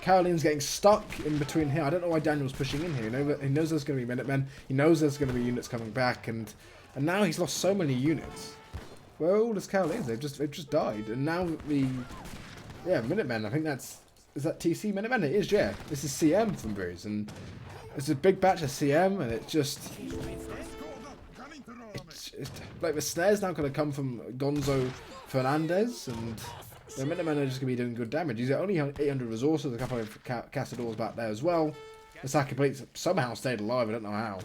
Caroline's getting stuck in between here. I don't know why Daniel's pushing in here. He knows there's going to be Minutemen. He knows there's going to be units coming back, and now he's lost so many units. Where are all his Carolines? They've just died, and now Minutemen. I think is that TC Minutemen? It is, yeah. This is CM from Breeze, and it's a big batch of CM, and it's like the snare's now going to come from Gonzo Fernandez, and the Minutemen are just going to be doing good damage. He's got only 800 resources, a couple of Caçadors back there as well. The Hackapelites somehow stayed alive, I don't know how.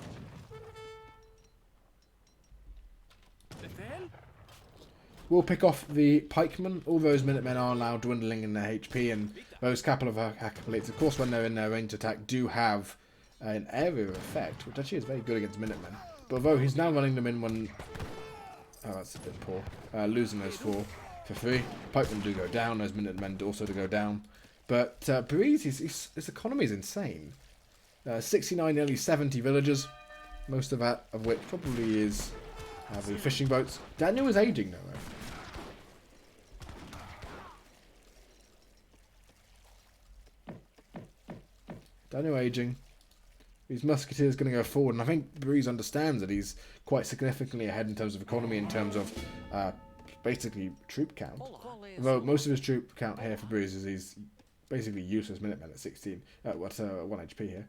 We'll pick off the pikemen. All those Minutemen are now dwindling in their HP, and those couple of Hackapelites, of course, when they're in their range attack, do have an area effect, which actually is very good against Minutemen. But although he's now running them in when... Oh, that's a bit poor. Losing those 4. for free. Pikemen do go down, those Minutemen also do go down. But Breeze, his economy is insane. 69, nearly 70 villagers, most of that of which probably is the fishing boats. Daniel is aging though. Daniel aging. These musketeers going to go forward, and I think Breeze understands that he's quite significantly ahead in terms of economy, in terms of basically troop count. Although most of his troop count here for Breeze is he's basically useless Minutemen at 16. 1 HP here.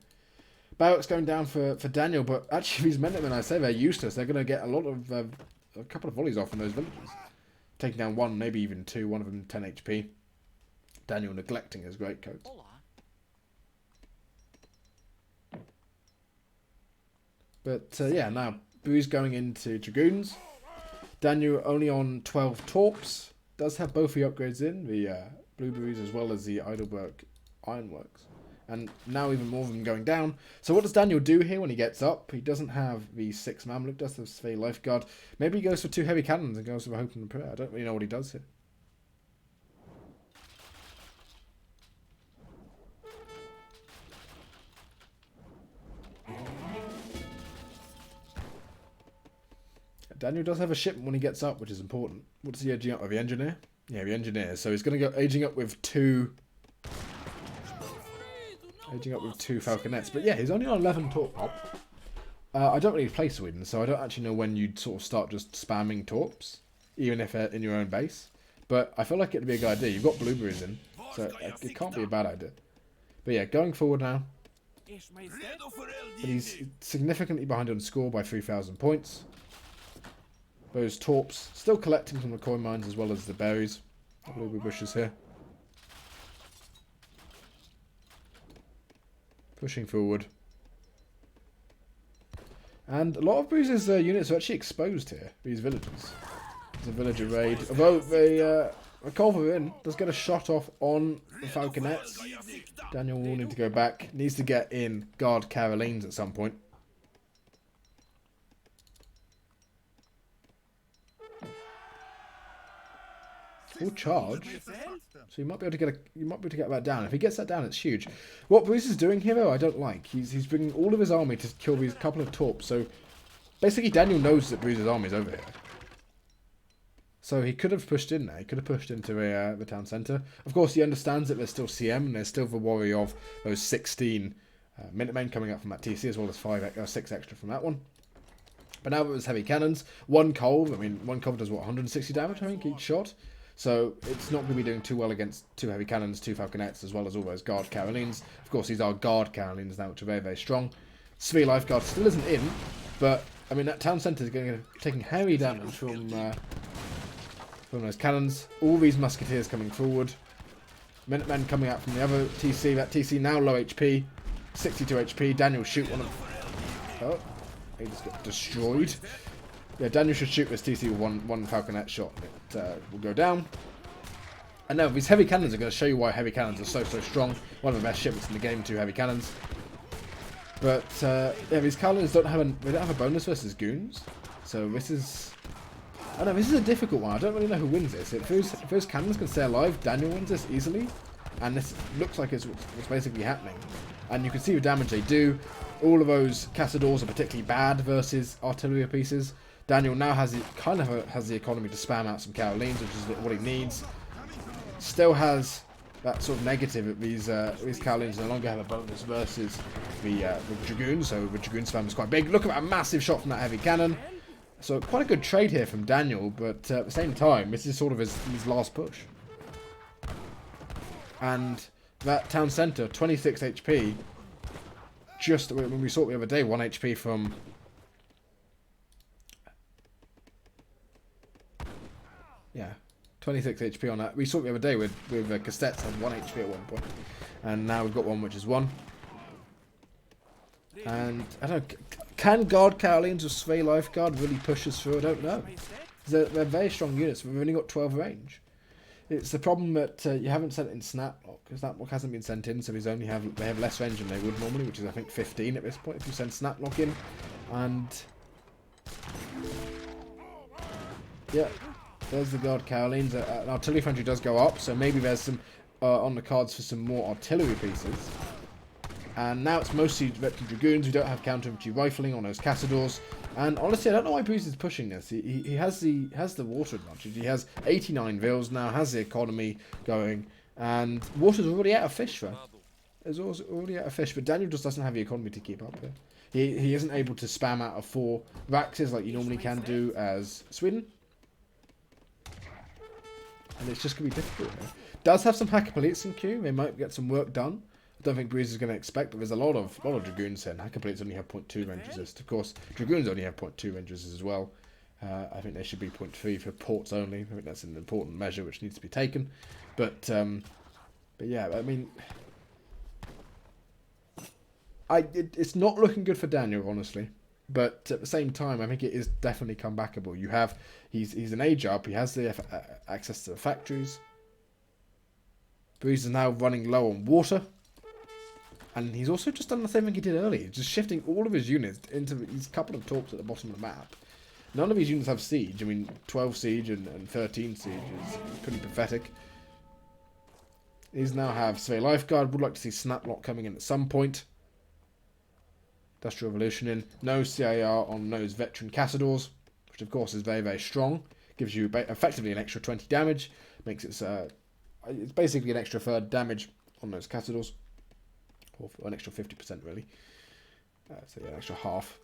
Barracks going down for Daniel, but actually these Minutemen, I say they're useless. They're going to get a lot of a couple of volleys off on those villages, taking down one, maybe even two. One of them 10 HP. Daniel neglecting his greatcoat. But yeah, now Breeze going into Dragoons. Daniel only on 12 torps. Does have both the upgrades in, the Blueberries as well as the Heidelberg Ironworks. And now even more of them going down. So what does Daniel do here when he gets up? He doesn't have the 6 Mamluk, does have the Lifeguard. Maybe he goes for 2 heavy cannons and goes for the Hope and Prayer. I don't really know what he does here. Daniel does have a ship when he gets up, which is important. What does he aging up with? The Engineer? Yeah, the Engineer. So he's going to go aging up with 2... Aging up with 2 Falconets. But yeah, he's only on 11 torp. I don't really play Sweden, so I don't actually know when you'd sort of start just spamming torps, even if in your own base. But I feel like it'd be a good idea. You've got Blueberries in, so it can't be a bad idea. But yeah, going forward now. But he's significantly behind on score by 3,000 points. Those torps still collecting from the coin mines as well as the berries. Blueberry bushes here. Pushing forward. And a lot of Breeze's units are actually exposed here. These villagers. There's a villager raid. Although the Culver Inn does get a shot off on the Falconets. Daniel will need to go back. Needs to get in guard Carolines at some point. Full charge. So you might be able to get that down. If he gets that down, it's huge. What Breeze is doing here, though, I don't like. He's bringing all of his army to kill these couple of torps. So basically, Daniel knows that Breeze's army is over here. So he could have pushed in there. He could have pushed into the town centre. Of course, he understands that there's still CM and there's still the worry of those 16 Minutemen coming up from that TC, as well as 6 extra from that one. But now that there's heavy cannons, one Colv does what, 160 damage, I think, each shot. So it's not going to be doing too well against 2 heavy cannons, 2 Falconets, as well as all those guard Carolines. Of course, these are guard Carolines now, which are very, very strong. Svea Lifeguard still isn't in, but I mean that town centre is taking heavy damage from those cannons. All these musketeers coming forward. Minutemen coming out from the other TC. That TC now low HP, 62 HP. Daniel shoot one of them. Oh, he just got destroyed. Yeah, Daniel should shoot this TC with one Falconet shot. It will go down. And now these heavy cannons are going to show you why heavy cannons are so strong. One of the best ships in the game, 2 heavy cannons. But yeah, these cannons don't have a bonus versus goons. So this is, I don't know, this is a difficult one. I don't really know who wins this. If those cannons can stay alive, Daniel wins this easily. And this looks like it's what's basically happening. And you can see the damage they do. All of those Cassadors are particularly bad versus artillery pieces. Daniel now has the economy to spam out some Carolines, which is what he needs. Still has that sort of negative that these Carolines no longer have a bonus versus the Dragoons, so the Dragoon spam is quite big. Look at that massive shot from that heavy cannon. So quite a good trade here from Daniel, but at the same time, this is sort of his last push. And that town centre, 26 HP. Just when we saw it the other day, 1 HP from... Yeah, 26 HP on that. We saw it the other day with Cassettes had 1 HP at one point. And now we've got one which is 1. And, I don't know, can guard Carolines or Svea Lifeguard really push us through? I don't know. They're very strong units. We've only got 12 range. It's the problem that you haven't sent in Snaplock. Snaplock hasn't been sent in, so they have less range than they would normally, which is I think 15 at this point if you send Snaplock in. And... yeah. There's the guard Carolines. An artillery infantry does go up, so maybe there's some on the cards for some more artillery pieces. And now it's mostly veteran dragoons. We don't have counter-infantry rifling on those Cassadors. And honestly, I don't know why Bruce is pushing this. He has the water advantage. He has 89 vils now, has the economy going, and water's already out of fish, though. It's already out of fish, but Daniel just doesn't have the economy to keep up here. He isn't able to spam out of 4 Raxes like you normally can do as Sweden. And it's just going to be difficult here. Does have some Hacker Police in queue. They might get some work done. I don't think Breeze is going to expect, but there's a lot of Dragoons here. And Hacker Police only have 0.2 range resist. Of course, Dragoons only have 0.2 range resist as well. I think they should be 0.3 for ports only. I think that's an important measure which needs to be taken. But yeah, I mean... it's not looking good for Daniel, honestly. But at the same time, I think it is definitely comebackable. You have... He's an age up. He has the access to the factories. Breeze is now running low on water. And he's also just done the same thing he did earlier. Just shifting all of his units into these couple of torps at the bottom of the map. None of these units have siege. I mean, 12 siege and 13 siege is pretty pathetic. These now have Survey Lifeguard. Would like to see Snaplock coming in at some point. Industrial Revolution in. No CIR on those veteran Cassadors, which of course is very, very strong. Gives you effectively an extra 20 damage. Makes it... it's basically an extra third damage on those Cassadors. Or an extra 50% really. So yeah, an extra half.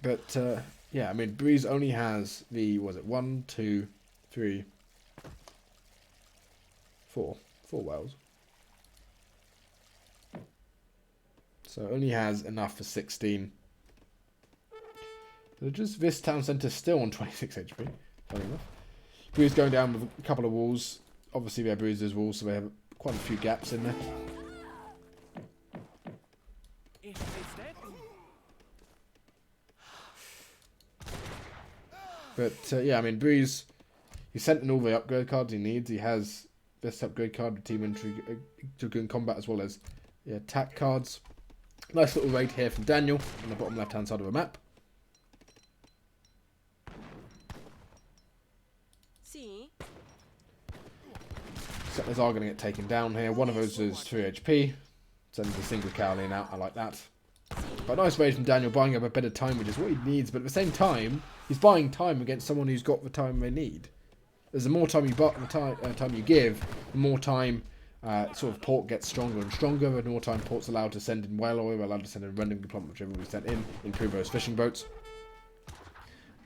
But yeah, I mean, Breeze only has the, was it 1, 2, 3, 4 wells. So only has enough for 16. So just this town centre still on 26 HP. Funny enough. Breeze going down with a couple of walls. Obviously they're Breeze's walls, so they have quite a few gaps in there. But yeah, I mean, Breeze, he sent in all the upgrade cards he needs. He has this upgrade card with Team Dragoon Combat as well as attack cards. Nice little raid here from Daniel on the bottom left hand side of the map. Settlers are going to get taken down here. One of those is 3 HP. Sends a single Caroline out. I like that. But nice raid from Daniel, buying up a bit of time, which is what he needs. But at the same time, he's buying time against someone who's got the time they need. There's the more time you time you give, the more time sort of port gets stronger and stronger. The more time port's allowed to send in whale oil, allowed to send in rendering deployment, whichever we sent in, improve those fishing boats.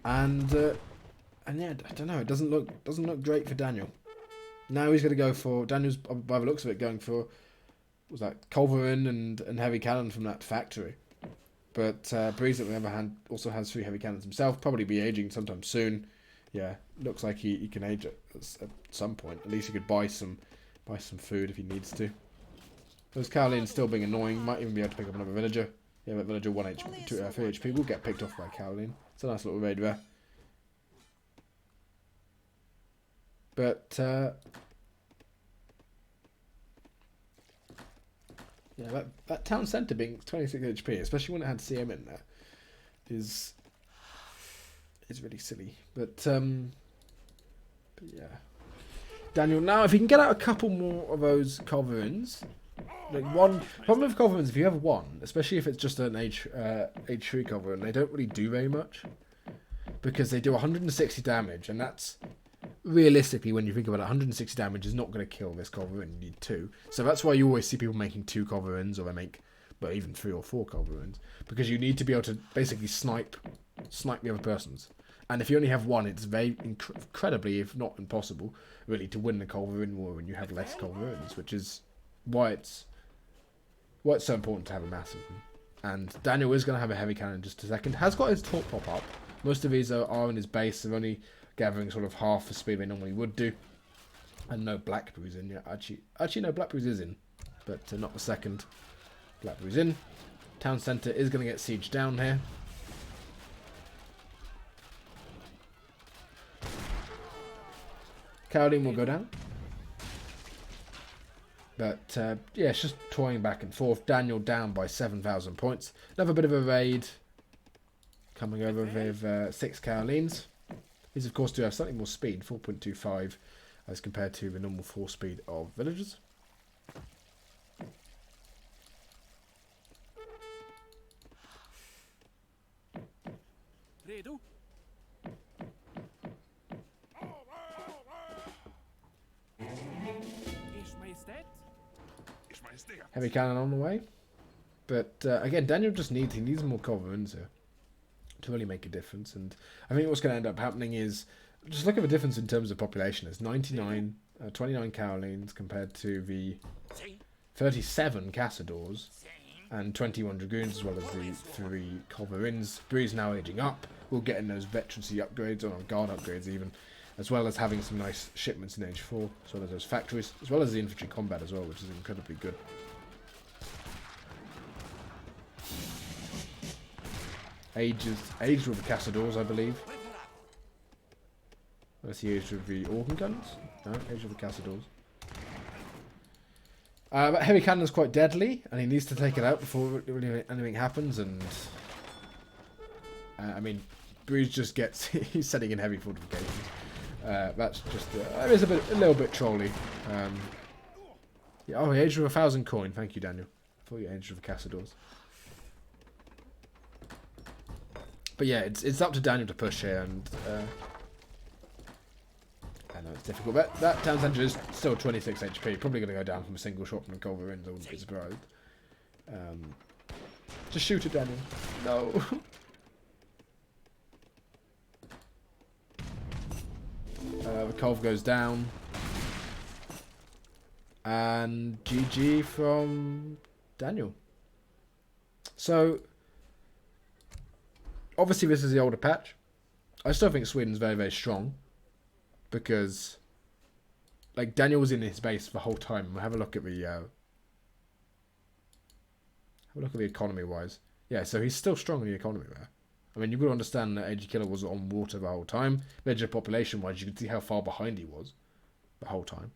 And yeah, I don't know. It doesn't look great for Daniel. Now he's going to go for, Daniel's, by the looks of it, going for, was that Culverin and heavy cannon from that factory. But Breeze, on the other hand, also has 3 heavy cannons himself. Probably be aging sometime soon. Yeah, looks like he can age at some point. At least he could buy some food if he needs to. Those Carolines still being annoying. Might even be able to pick up another villager. Yeah, but villager 1 HP, 3 HP will get picked off by Caroline. It's a nice little raid there. But yeah, that town centre being 26 HP, especially when it had CM in there, is really silly. But yeah, Daniel, now if you can get out a couple more of those Culverins, like one problem with Culverins, if you have one, especially if it's just an H3 Culverin, they don't really do very much because they do 160 damage, and that's realistically, when you think about it, 160 damage is not going to kill this Culverin. You need 2. So that's why you always see people making 2 Culverins, or they make, but even 3 or 4 Culverins, because you need to be able to basically snipe the other person's. And if you only have 1, it's very incredibly, if not impossible, really, to win the Culverin war when you have less Culverins, which is why it's so important to have a mass of them. And Daniel is going to have a heavy cannon in just a second. Has got his torp pop up. Most of these are in his base. They're only gathering sort of half the speed they normally would do. And no Black Bruise in yet. Actually no, Black Bruise is in, but not the second. Black Bruise in. Town centre is going to get sieged down here. Caroline will go down. But yeah, it's just toying back and forth. Daniel down by 7,000 points. Another bit of a raid coming over with 6 Carolines. These, of course, do have slightly more speed, 4.25, as compared to the normal 4 speed of villagers. Redo. Heavy cannon on the way. But again, Daniel just needs more culverins here to really make a difference. And I think what's going to end up happening is, just look at the difference in terms of population. It's 29 Carolines compared to the 37 Cassadors and 21 Dragoons, as well as the 3 culverins. Bree's now aging up. We'll get in those veterancy upgrades, or guard upgrades even, as well as having some nice shipments in Age 4, as well as those factories, as well as the infantry combat as well, which is incredibly good. Aged with the Cassadors, I believe. Let's see, aged with the organ guns. No, aged with the Cassadors. But heavy cannon is quite deadly, and he needs to take it out before really anything happens. And I mean, Breeze just gets he's setting in heavy fortifications. That's just it is a little bit trolly. Yeah, oh, he aged with 1,000 coin. Thank you, Daniel. I thought you aged with the Cassadors. But yeah, it's up to Daniel to push here, and I know it's difficult. That town centre is still 26 HP. Probably going to go down from a single shot from the culverins. I wouldn't be surprised. Just shoot it, Daniel. No. The Culv goes down. And GG from Daniel. So, obviously this is the older patch. I still think Sweden's very, very strong. Because, like, Daniel was in his base the whole time. Have a look at the economy-wise. Yeah, so he's still strong in the economy there. I mean, you've got to understand that Ageofkiller was on water the whole time. Major population-wise, you can see how far behind he was the whole time.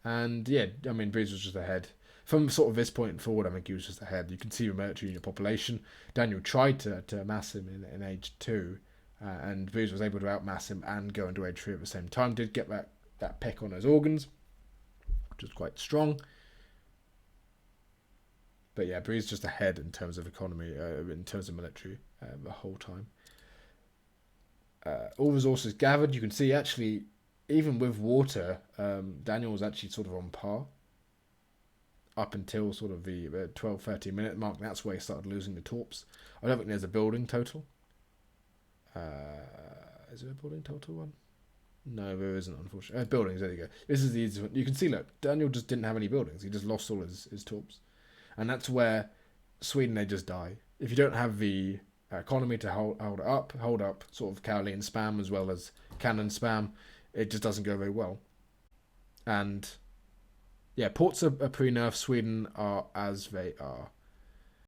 And, yeah, I mean, Breeze was just ahead. From sort of this point forward, I think he was just ahead. You can see the military unit population. Daniel tried to mass him in Age 2, and Breeze was able to outmass him and go into Age 3 at the same time. Did get that pick on those organs, which was quite strong. But yeah, Breeze just ahead in terms of economy, in terms of military, the whole time. All resources gathered. You can see, actually, even with water, Daniel was actually sort of on par. Up until sort of the 12-13 minute mark. That's where he started losing the torps. I don't think there's a building total. Is there a building total one? No, there isn't, unfortunately. Buildings, there you go. This is the easiest one. You can see, look, Daniel just didn't have any buildings. He just lost all his torps. And that's where Sweden, they just die. If you don't have the economy to hold up sort of Caroline spam as well as cannon spam, it just doesn't go very well. And yeah, ports are pre-nerfed. Sweden are as they are.